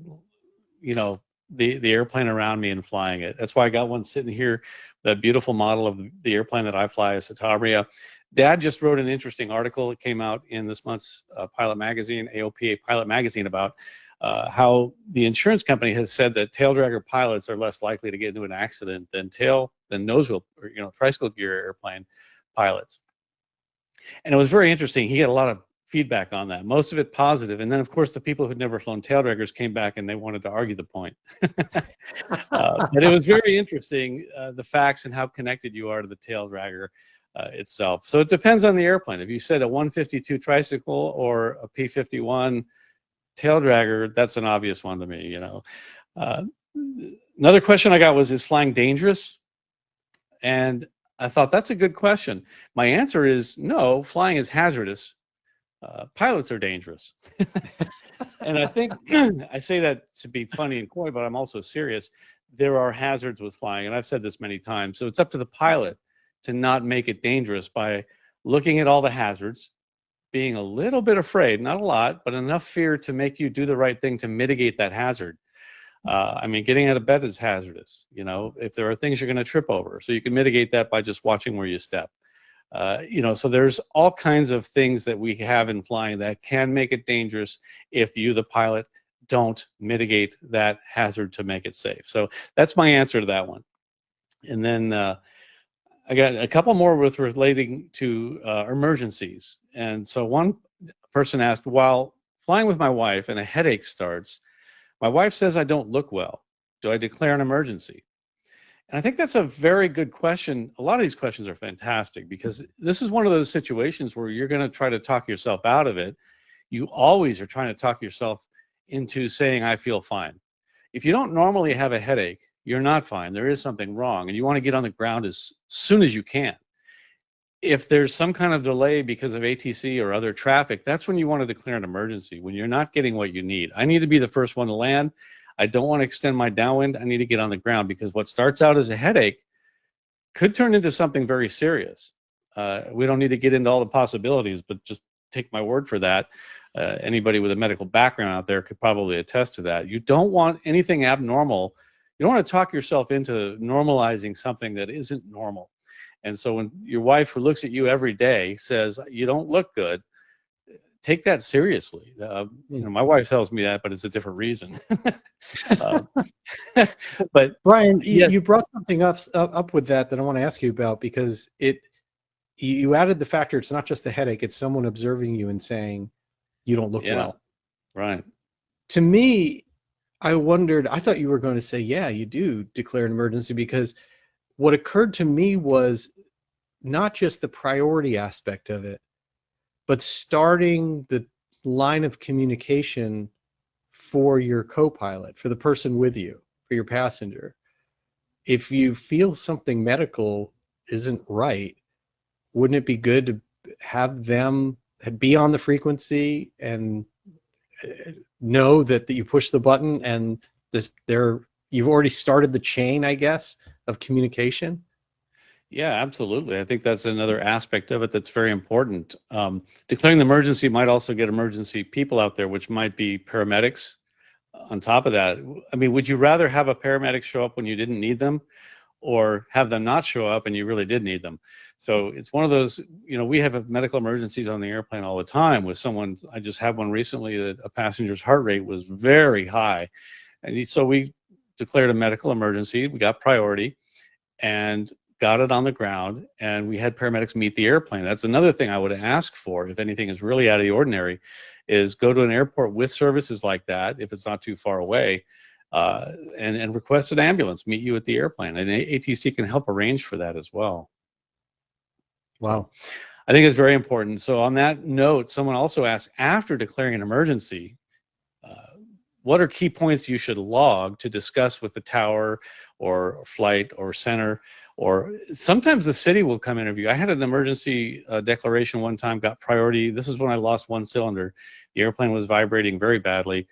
the airplane around me and flying it. That's why I got one sitting here, that beautiful model of the airplane that I fly, a Citabria. Dad just wrote an interesting article. It came out in this month's Pilot Magazine, AOPA Pilot Magazine, about how the insurance company has said that tail dragger pilots are less likely to get into an accident than nosewheel or tricycle gear airplane pilots. And it was very interesting. He got a lot of feedback on that, most of it positive. And then, of course, the people who'd never flown tail draggers came back and they wanted to argue the point. But it was very interesting, the facts and how connected you are to the tail dragger itself. So it depends on the airplane. If you said a 152 tricycle or a P-51 tail dragger, that's an obvious one to me. Another question I got was, is flying dangerous? And I thought, that's a good question. My answer is no, flying is hazardous. Pilots are dangerous. And I think I say that to be funny and coy, but I'm also serious. There are hazards with flying, and I've said this many times. So it's up to the pilot to not make it dangerous by looking at all the hazards, being a little bit afraid, not a lot, but enough fear to make you do the right thing to mitigate that hazard. Getting out of bed is hazardous. If there are things you're going to trip over, so you can mitigate that by just watching where you step. So there's all kinds of things that we have in flying that can make it dangerous if you, the pilot, don't mitigate that hazard to make it safe. So that's my answer to that one. And then I got a couple more relating to emergencies. And so one person asked, while flying with my wife and a headache starts, my wife says I don't look well. Do I declare an emergency? And I think that's a very good question. A lot of these questions are fantastic, because this is one of those situations where you're going to try to talk yourself out of it. You always are trying to talk yourself into saying, I feel fine. If you don't normally have a headache, you're not fine. There is something wrong, and you want to get on the ground as soon as you can. If there's some kind of delay because of ATC or other traffic, that's when you want to declare an emergency, when you're not getting what you need. I need to be the first one to land. I don't want to extend my downwind. I need to get on the ground, because what starts out as a headache could turn into something very serious. We don't need to get into all the possibilities, but just take my word for that. Anybody with a medical background out there could probably attest to that. You don't want anything abnormal. You don't want to talk yourself into normalizing something that isn't normal. And so when your wife, who looks at you every day, says, you don't look good, take that seriously. My wife tells me that, but it's a different reason. uh, but Brian, yeah, you brought something up with that I want to ask you about, because you added the factor, it's not just a headache, it's someone observing you and saying you don't look well. Right. To me, I thought you were going to say, yeah, you do declare an emergency, because what occurred to me was not just the priority aspect of it, but starting the line of communication for your co-pilot, for the person with you, for your passenger. If you feel something medical isn't right, wouldn't it be good to have them be on the frequency and know that you push the button and you've already started the chain, I guess, of communication? Yeah, absolutely. I think that's another aspect of it that's very important. Declaring the emergency might also get emergency people out there, which might be paramedics. On top of that, I mean, would you rather have a paramedic show up when you didn't need them, or have them not show up and you really did need them? So it's one of those, we have medical emergencies on the airplane all the time with someone. I just had one recently that a passenger's heart rate was very high. And so we declared a medical emergency. We got priority and got it on the ground, and we had paramedics meet the airplane. That's another thing I would ask for if anything is really out of the ordinary, is go to an airport with services like that, if it's not too far away, and request an ambulance meet you at the airplane. And ATC can help arrange for that as well. Wow. So I think it's very important. So on that note, someone also asked, after declaring an emergency, what are key points you should log to discuss with the tower or flight or center? Or sometimes the city will come interview. I had an emergency declaration one time, got priority. This is when I lost one cylinder. The airplane was vibrating very badly.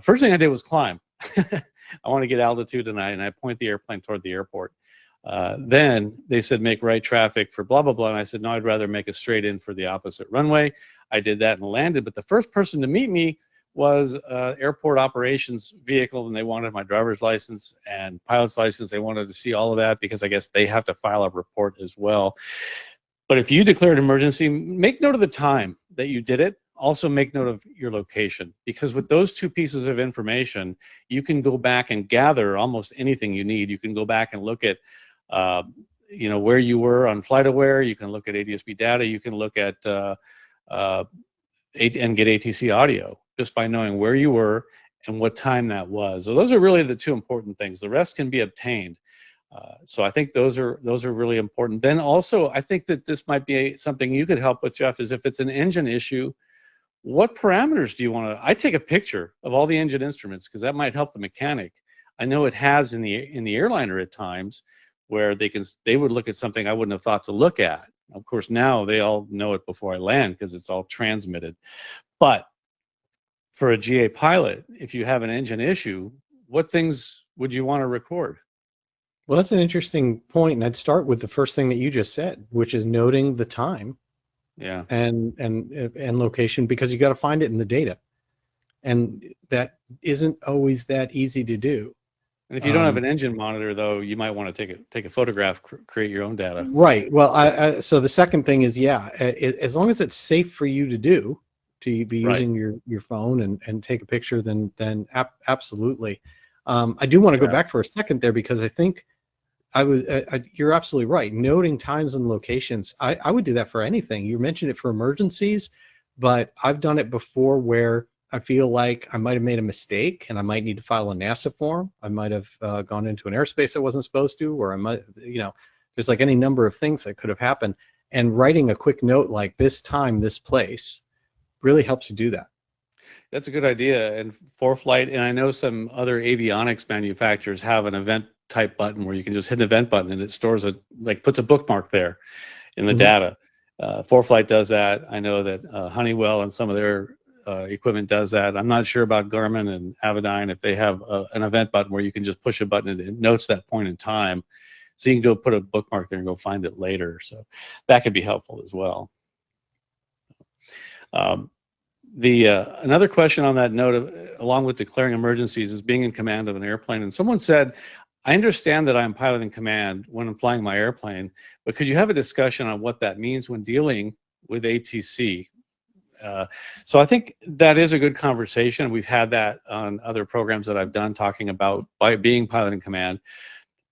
First thing I did was climb. I want to get altitude, and I point the airplane toward the airport. Then they said, make right traffic for blah, blah, blah. And I said, no, I'd rather make a straight in for the opposite runway. I did that and landed. But the first person to meet me was airport operations vehicle, and they wanted my driver's license and pilot's license. They wanted to see all of that because I guess they have to file a report as well. But if you declare an emergency, make note of the time that you did it. Also make note of your location, because with those two pieces of information, you can go back and gather almost anything you need. You can go back and look at where you were on FlightAware. You can look at ADSB data. You can look at and get ATC audio just by knowing where you were and what time that was. So those are really the two important things. The rest can be obtained. So I think those are really important. Then also, I think that this might be something you could help with, Jeff, is if it's an engine issue, what parameters do you want to? I take a picture of all the engine instruments because that might help the mechanic. I know it has in the airliner at times where they would look at something I wouldn't have thought to look at. Of course, now they all know it before I land because it's all transmitted. But for a GA pilot, if you have an engine issue, what things would you want to record? Well, that's an interesting point, and I'd start with the first thing that you just said, which is noting the time, and location, because you got to find it in the data, and that isn't always that easy to do. And if you don't have an engine monitor, though, you might want to take a photograph, create your own data. Right. Well, so the second thing is, as long as it's safe for you to do, to be using your phone and take a picture, then absolutely. I do want to go back for a second there, because I think you're absolutely right. Noting times and locations, I would do that for anything. You mentioned it for emergencies, but I've done it before where I feel like I might have made a mistake and I might need to file a NASA form. I might have gone into an airspace I wasn't supposed to, or I might, there's like any number of things that could have happened. And writing a quick note like this time, this place, really helps you do that. That's a good idea. And Flight, and I know some other avionics manufacturers have an event type button where you can just hit an event button and it stores puts a bookmark there in the data. Flight does that. I know that Honeywell and some of their equipment does that. I'm not sure about Garmin and Avidyne if they have an event button where you can just push a button and it notes that point in time. So you can go put a bookmark there and go find it later. So that could be helpful as well. Another question on that note, along with declaring emergencies, is being in command of an airplane. And someone said, I understand that I'm piloting command when I'm flying my airplane, but could you have a discussion on what that means when dealing with ATC? So I think that is a good conversation. We've had that on other programs that I've done, talking about being pilot in command.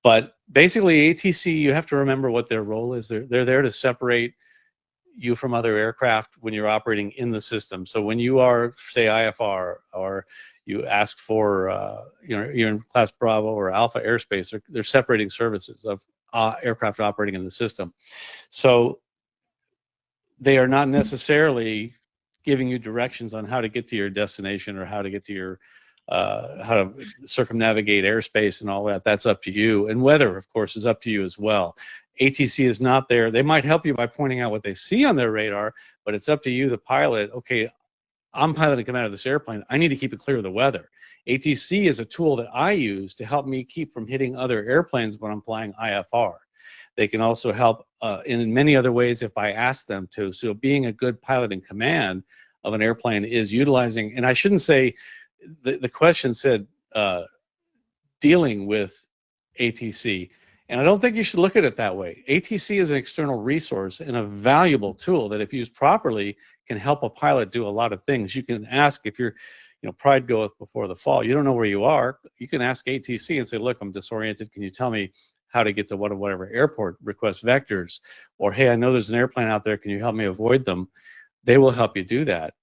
But basically, ATC, you have to remember what their role is. They're there to separate you from other aircraft when you're operating in the system. So when you are, say, IFR, or you ask for, you're in Class Bravo or Alpha airspace, they're separating services of aircraft operating in the system. So they are not necessarily giving you directions on how to get to your destination or how to get to your how to circumnavigate airspace and all that. That's up to you. And weather, of course, is up to you as well. ATC is not there. They might help you by pointing out what they see on their radar, but it's up to you, the pilot. Okay, I'm pilot in command of this airplane. I need to keep it clear of the weather. ATC is a tool that I use to help me keep from hitting other airplanes when I'm flying IFR. They can also help in many other ways if I ask them to. So being a good pilot in command of an airplane is utilizing, and I shouldn't say, the question said dealing with ATC, and I don't think you should look at it that way. ATC is an external resource and a valuable tool that, if used properly, can help a pilot do a lot of things. You can ask, if you're, pride goeth before the fall. You don't know where you are. You can ask ATC and say, look, I'm disoriented. Can you tell me how to get to whatever airport, request vectors, or hey, I know there's an airplane out there. Can you help me avoid them? They will help you do that.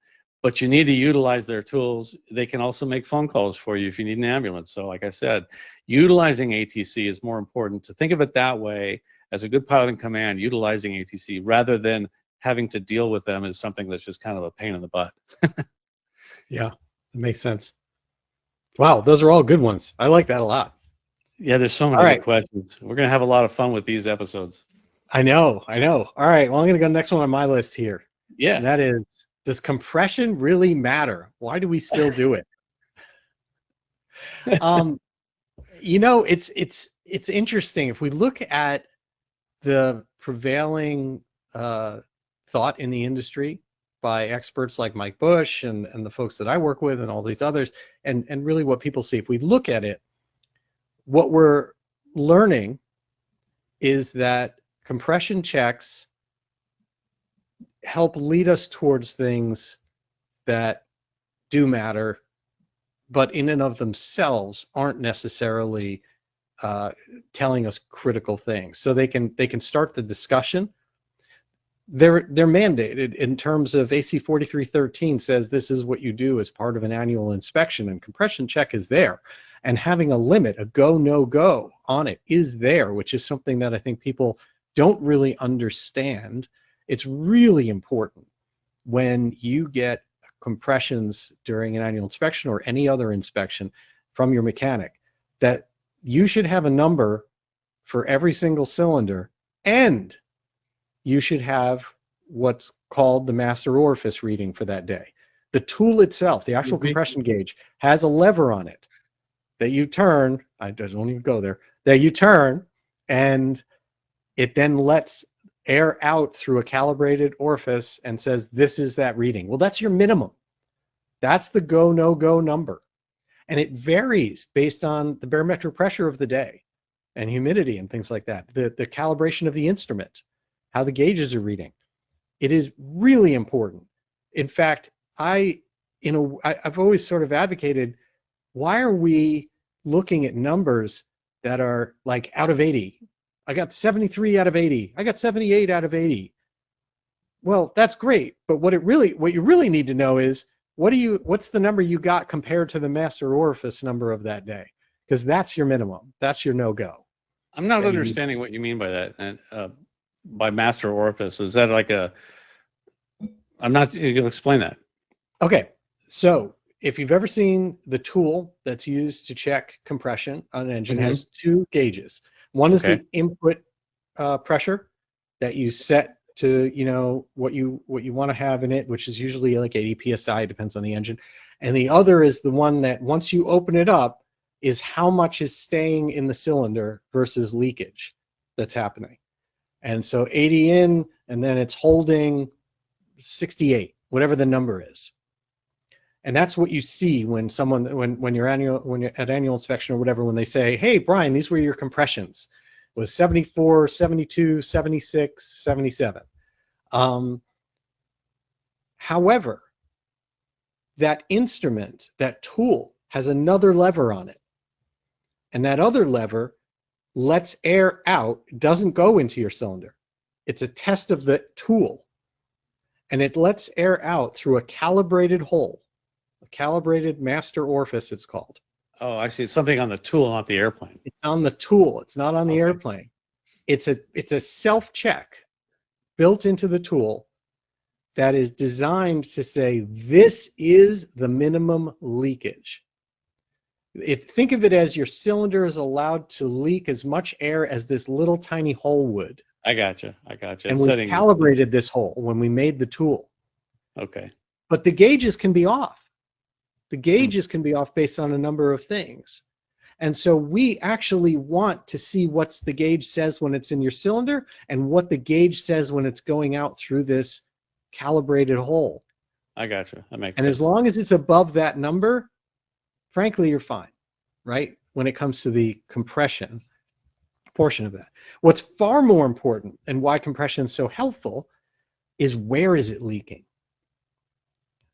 But you need to utilize their tools. They can also make phone calls for you if you need an ambulance. So like I said, utilizing ATC is more important. To think of it that way, as a good pilot in command, utilizing ATC rather than having to deal with them is something that's just kind of a pain in the butt. Yeah, it makes sense. Wow, those are all good ones. I like that a lot. Yeah, there's so many good questions. We're going to have a lot of fun with these episodes. I know. All right, well, I'm going to go next one on my list here. Yeah. And that is, does compression really matter? Why do we still do it? It's interesting. If we look at the prevailing thought in the industry by experts like Mike Bush and the folks that I work with and all these others, and really what people see, if we look at it, what we're learning is that compression checks help lead us towards things that do matter, but in and of themselves aren't necessarily telling us critical things. So they can start the discussion. They're mandated in terms of AC 4313 says this is what you do as part of an annual inspection, and compression check is there. And having a limit, a go, no go on it is there, which is something that I think people don't really understand. It's really important when you get compressions during an annual inspection or any other inspection from your mechanic that you should have a number for every single cylinder, and you should have what's called the master orifice reading for that day. The tool itself, the actual compression gauge, has a lever on it that you turn. I don't even go there. That you turn, and it then lets air out through a calibrated orifice and says, this is that reading. Well, that's your minimum. That's the go, no go number. And it varies based on the barometric pressure of the day and humidity and things like that. The calibration of the instrument, how the gauges are reading. It is really important. In fact, I've always sort of advocated, why are we looking at numbers that are like out of 80? I got 73 out of 80. I got 78 out of 80. Well, that's great, but what you really need to know is what's the number you got compared to the master orifice number of that day? Because that's your minimum. That's your no-go. I'm not understanding what you mean by that. And by master orifice, is that like I'm not. You can explain that. Okay, so if you've ever seen the tool that's used to check compression on an engine, has two gauges. One is the input pressure that you set to what you want to have in it, which is usually like 80 psi, depends on the engine. And the other is the one that once you open it up is how much is staying in the cylinder versus leakage that's happening. And so 80 in, and then it's holding 68, whatever the number is. And that's what you see when when you're at annual inspection or whatever, when they say, hey, Brian, these were your compressions, was 74, 72, 76, 77. However, that instrument, that tool, has another lever on it. And that other lever lets air out, doesn't go into your cylinder. It's a test of the tool. And it lets air out through a calibrated hole, a calibrated master orifice, it's called. Oh, I see. It's something on the tool, not the airplane. It's on the tool. It's not on the airplane. It's a self-check built into the tool that is designed to say, this is the minimum leakage. Think of it as your cylinder is allowed to leak as much air as this little tiny hole would. I gotcha. I gotcha. And we calibrated this hole when we made the tool. Okay. But the gauges can be off. The gauges can be off based on a number of things. And so we actually want to see what the gauge says when it's in your cylinder and what the gauge says when it's going out through this calibrated hole. I gotcha. That makes sense. And as long as it's above that number, frankly, you're fine, right? When it comes to the compression portion of that. What's far more important and why compression is so helpful is where is it leaking?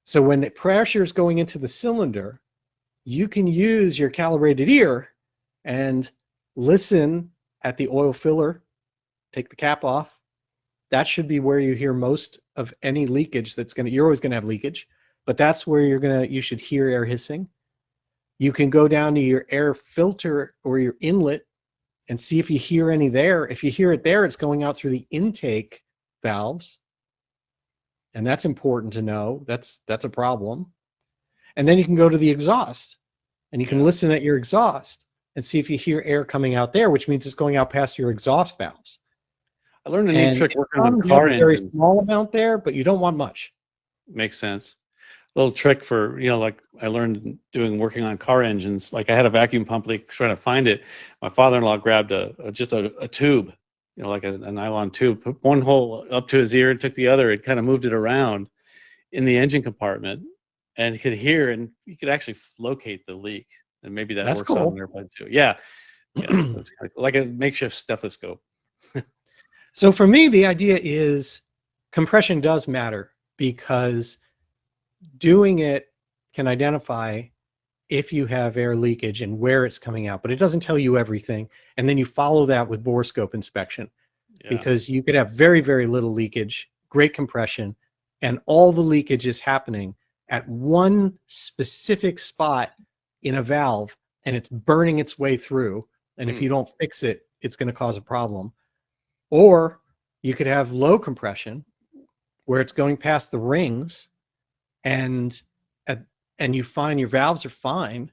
So when the pressure is going into the cylinder, you can use your calibrated ear and listen at the oil filler, take the cap off. That should be where you hear most of any leakage you're always gonna have leakage, but that's where you should hear air hissing. You can go down to your air filter or your inlet and see if you hear any there. If you hear it there, it's going out through the intake valves. And that's important to know. That's a problem. And then you can go to the exhaust and you can listen at your exhaust and see if you hear air coming out there, which means it's going out past your exhaust valves. I learned a neat trick working on car engines. Very small amount there, but you don't want much. Makes sense. Little trick for, like I learned working on car engines. Like I had a vacuum pump leak, trying to find it. My father-in-law grabbed just a tube, like a nylon tube, put one hole up to his ear and took the other. It kind of moved it around in the engine compartment, and he could hear, and you could actually locate the leak. And maybe that's works cool. on an airplane too. Yeah, that's kind of cool. Like a makeshift stethoscope. So for me, the idea is compression does matter because doing it can identify if you have air leakage and where it's coming out, but it doesn't tell you everything. And then you follow that with bore scope inspection, because you could have very, very little leakage, great compression, and all the leakage is happening at one specific spot in a valve, and it's burning its way through. And if you don't fix it, it's going to cause a problem. Or you could have low compression where it's going past the rings, and you find your valves are fine,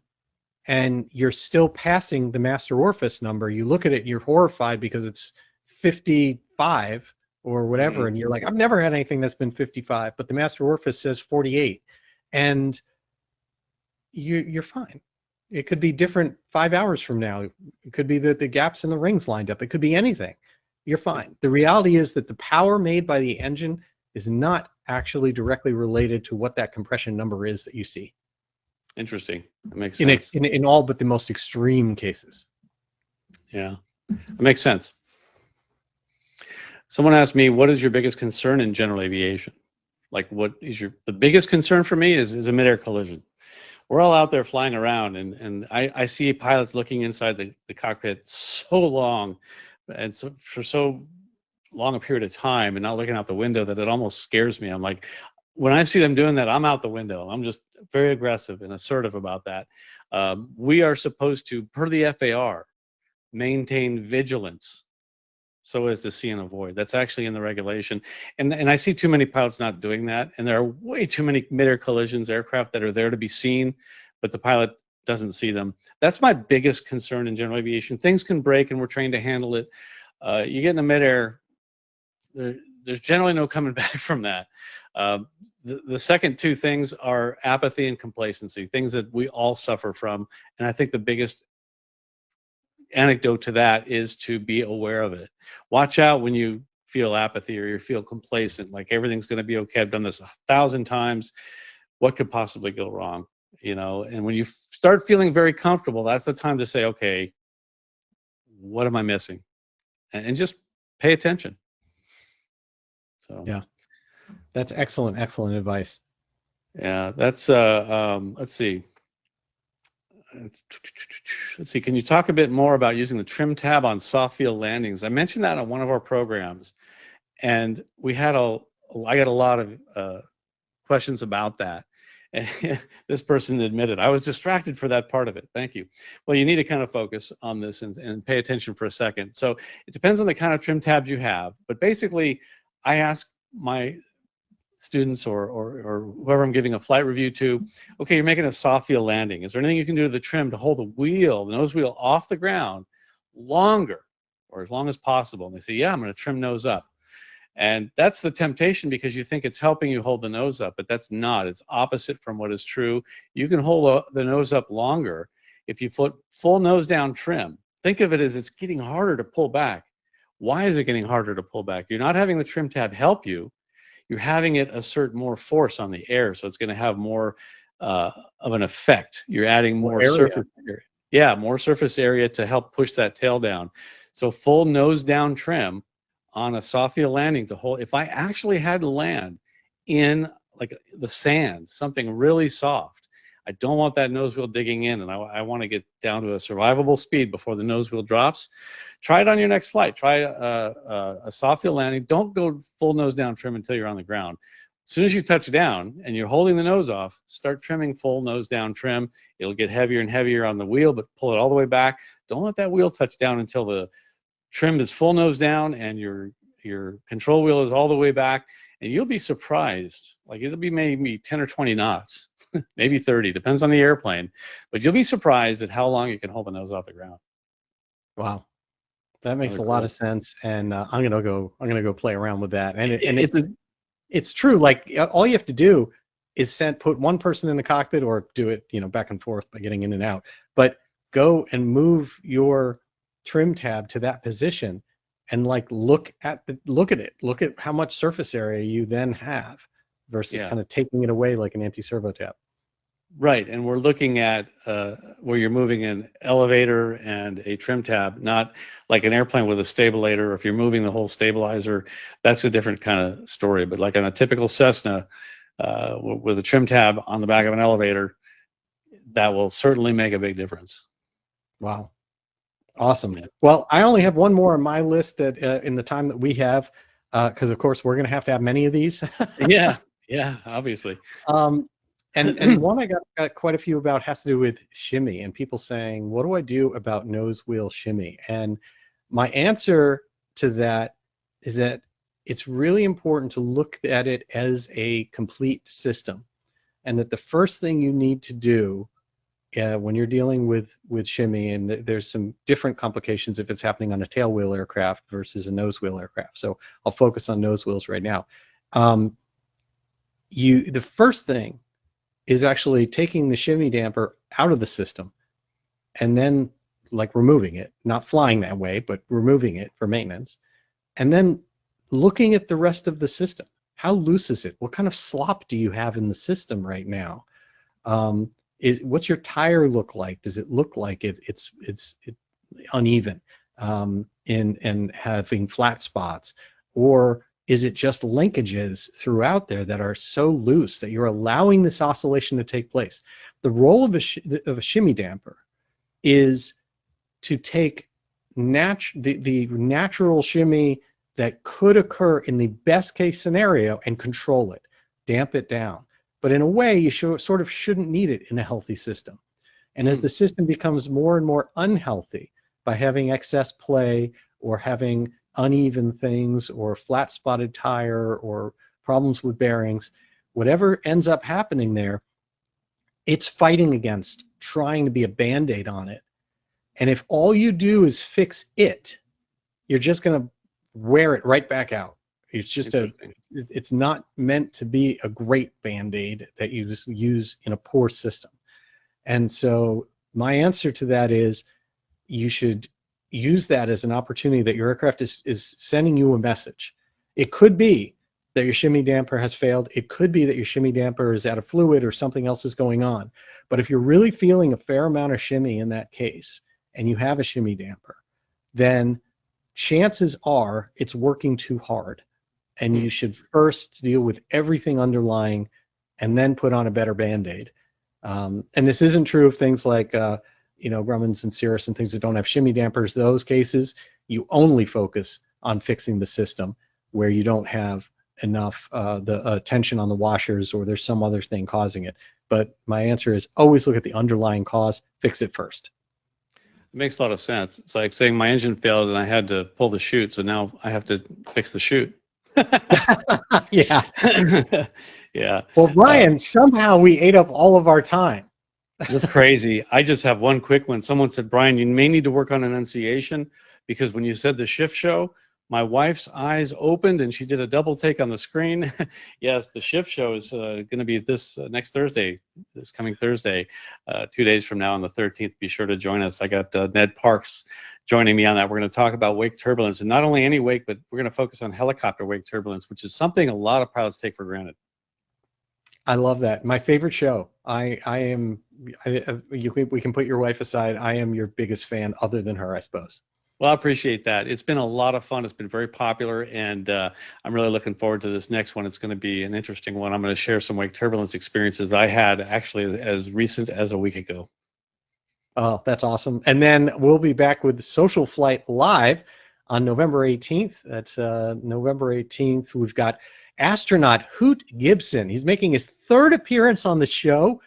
and you're still passing the master orifice number. You look at it and you're horrified because it's 55 or whatever, and you're like, I've never had anything that's been 55, but the master orifice says 48, and you're fine. It could be different 5 hours from now. It could be that the gaps in the rings lined up. It could be anything. You're fine. The reality is that the power made by the engine is not actually directly related to what that compression number is that you see. Interesting. That makes sense. In all but the most extreme cases. Yeah, that makes sense. Someone asked me, what is your biggest concern in general aviation? Like, what is the biggest concern for me is a midair collision. We're all out there flying around, and I see pilots looking inside the cockpit so long, and so for so long a period of time, and not looking out the window, that it almost scares me. I'm like, when I see them doing that, I'm out the window. I'm just very aggressive and assertive about that. We are supposed to, per the FAR, maintain vigilance so as to see and avoid. That's actually in the regulation. And I see too many pilots not doing that, and there are way too many mid-air collisions, aircraft that are there to be seen, but the pilot doesn't see them. That's my biggest concern in general aviation. Things can break, and we're trained to handle it. You get in a mid-air, there's generally no coming back from that. The second two things are apathy and complacency, things that we all suffer from. And I think the biggest anecdote to that is to be aware of it. Watch out when you feel apathy or you feel complacent, like everything's going to be okay. I've done this 1,000 times. What could possibly go wrong? And when you start feeling very comfortable, that's the time to say, okay, what am I missing? And just pay attention. So yeah. That's excellent, excellent advice. Yeah, that's let's see. Let's see, can you talk a bit more about using the trim tab on soft field landings? I mentioned that on one of our programs, and I got a lot of questions about that. And this person admitted, I was distracted for that part of it. Thank you. Well, you need to kind of focus on this and pay attention for a second. So it depends on the kind of trim tabs you have, but basically I ask my students or whoever I'm giving a flight review to, okay, you're making a soft field landing. Is there anything you can do to the trim to hold the nose wheel off the ground longer or as long as possible? And they say, yeah, I'm going to trim nose up. And that's the temptation because you think it's helping you hold the nose up, but that's not. It's opposite from what is true. You can hold the nose up longer if you put full nose down trim. Think of it as it's getting harder to pull back. Why is it getting harder to pull back? You're not having the trim tab help you. You're having it assert more force on the air, so it's going to have more of an effect. You're adding more surface area. Yeah, more surface area to help push that tail down. So full nose down trim on a soft field landing to hold. If I actually had to land in like the sand, something really soft, I don't want that nose wheel digging in, and I want to get down to a survivable speed before the nose wheel drops. Try it on your next flight. Try a soft field landing. Don't go full nose down trim until you're on the ground. As soon as you touch down and you're holding the nose off, start trimming full nose down trim. It'll get heavier and heavier on the wheel, but pull it all the way back. Don't let that wheel touch down until the trim is full nose down and your control wheel is all the way back, and you'll be surprised. Like it'll be maybe 10 or 20 knots, maybe 30, depends on the airplane, but you'll be surprised at how long you can hold the nose off the ground. Wow, that makes a lot of sense, and I'm gonna go play around with that. And it's true. Like all you have to do is put one person in the cockpit, or do it, back and forth by getting in and out. But go and move your trim tab to that position, and like look at it. Look at how much surface area you then have, versus kind of taking it away like an anti-servo tab. Right, and we're looking at where you're moving an elevator and a trim tab, not like an airplane with a stabilator. If you're moving the whole stabilizer, that's a different kind of story. But like on a typical Cessna with a trim tab on the back of an elevator, that will certainly make a big difference. Wow. Awesome. Well, I only have one more on my list that in the time that we have, because of course we're going to have many of these. Yeah, obviously. And one I got quite a few about has to do with shimmy, and people saying, what do I do about nose wheel shimmy? And my answer to that is that it's really important to look at it as a complete system, and that the first thing you need to do when you're dealing with shimmy, and there's some different complications if it's happening on a tail wheel aircraft versus a nose wheel aircraft. So I'll focus on nose wheels right now. The first thing is actually taking the shimmy damper out of the system, and then like removing it, not flying that way, but removing it for maintenance, and then looking at the rest of the system. How loose is it? What kind of slop do you have in the system right now? What's your tire look like? Does it look like it's uneven and having flat spots, or is it just linkages throughout there that are so loose that you're allowing this oscillation to take place? The role of a shimmy damper is to take the natural shimmy that could occur in the best case scenario and control it, damp it down. But in a way, you sort of shouldn't need it in a healthy system. And as the system becomes more and more unhealthy by having excess play or having uneven things or flat spotted tire or problems with bearings, whatever ends up happening there, it's fighting against trying to be a Band-Aid on it. And if all you do is fix it, you're just going to wear it right back out. It's just it's not meant to be a great Band-Aid that you just use in a poor system. And so my answer to that is you should use that as an opportunity that your aircraft is sending you a message. It could be that your shimmy damper has failed. It could be that your shimmy damper is out of fluid or something else is going on. But if you're really feeling a fair amount of shimmy in that case, and you have a shimmy damper, then chances are it's working too hard. and you should first deal with everything underlying and then put on a better Band-Aid. And this isn't true of things like Grumman's and Cirrus and things that don't have shimmy dampers. Those cases, you only focus on fixing the system where you don't have enough tension on the washers, or there's some other thing causing it. But my answer is always look at the underlying cause, fix it first. It makes a lot of sense. It's like saying my engine failed and I had to pull the chute, so now I have to fix the chute. Yeah. Yeah. Well, Brian, somehow we ate up all of our time. That's crazy. I just have one quick one. Someone said, Brian, you may need to work on enunciation, because when you said the Schiff show, my wife's eyes opened and she did a double take on the screen. Yes, the Schiff show is going to be this next Thursday, this coming Thursday, 2 days from now on the 13th. Be sure to join us. I got Ned Parks joining me on that. We're going to talk about wake turbulence, and not only any wake, but we're going to focus on helicopter wake turbulence, which is something a lot of pilots take for granted. I love that. My favorite show. We can put your wife aside. I am your biggest fan, other than her, I suppose. Well, I appreciate that. It's been a lot of fun. It's been very popular, and I'm really looking forward to this next one. It's going to be an interesting one. I'm going to share some wake turbulence experiences I had actually as recent as a week ago. Oh, that's awesome. And then we'll be back with SocialFlight Live on November 18th. That's November 18th. We've got astronaut Hoot Gibson. He's making his third appearance on the show,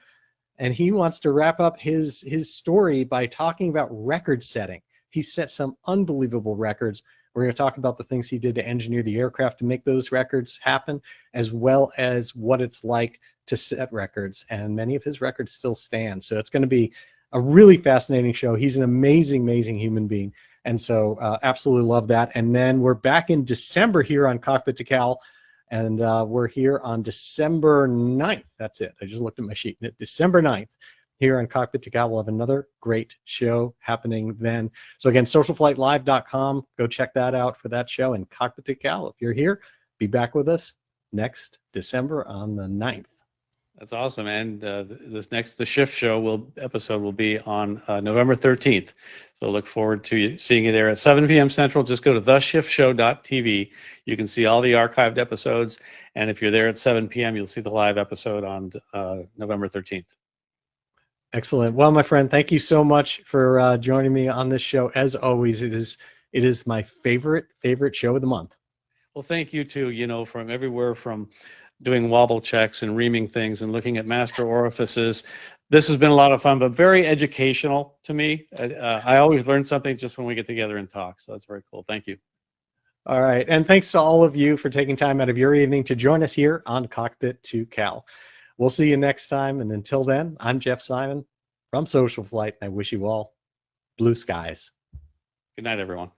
and he wants to wrap up his story by talking about record setting. He set some unbelievable records. We're going to talk about the things he did to engineer the aircraft to make those records happen, as well as what it's like to set records. And many of his records still stand. So it's going to be a really fascinating show. He's an amazing, amazing human being. And so absolutely love that. And then we're back in December here on Cockpit2Cowl. And we're here on December 9th. That's it. I just looked at my sheet. December 9th. Here on Cockpit2Cowl, we'll have another great show happening then. So again, SocialFlightLive.com. Go check that out for that show. And Cockpit2Cowl, if you're here, be back with us next December on the 9th. That's awesome. And the Schiff show episode will be on November 13th. So look forward to seeing you there at 7 p.m. Central. Just go to theschiffshow.tv. You can see all the archived episodes. And if you're there at 7 p.m., you'll see the live episode on November 13th. Excellent. Well, my friend, thank you so much for joining me on this show. As always, it is my favorite show of the month. Well, thank you too. From everywhere from doing wobble checks and reaming things and looking at master orifices. This has been a lot of fun, but very educational to me. I always learn something just when we get together and talk. So that's very cool. Thank you. All right. And thanks to all of you for taking time out of your evening to join us here on Cockpit2Cowl. We'll see you next time. And until then, I'm Jeff Simon from SocialFlight. I wish you all blue skies. Good night, everyone.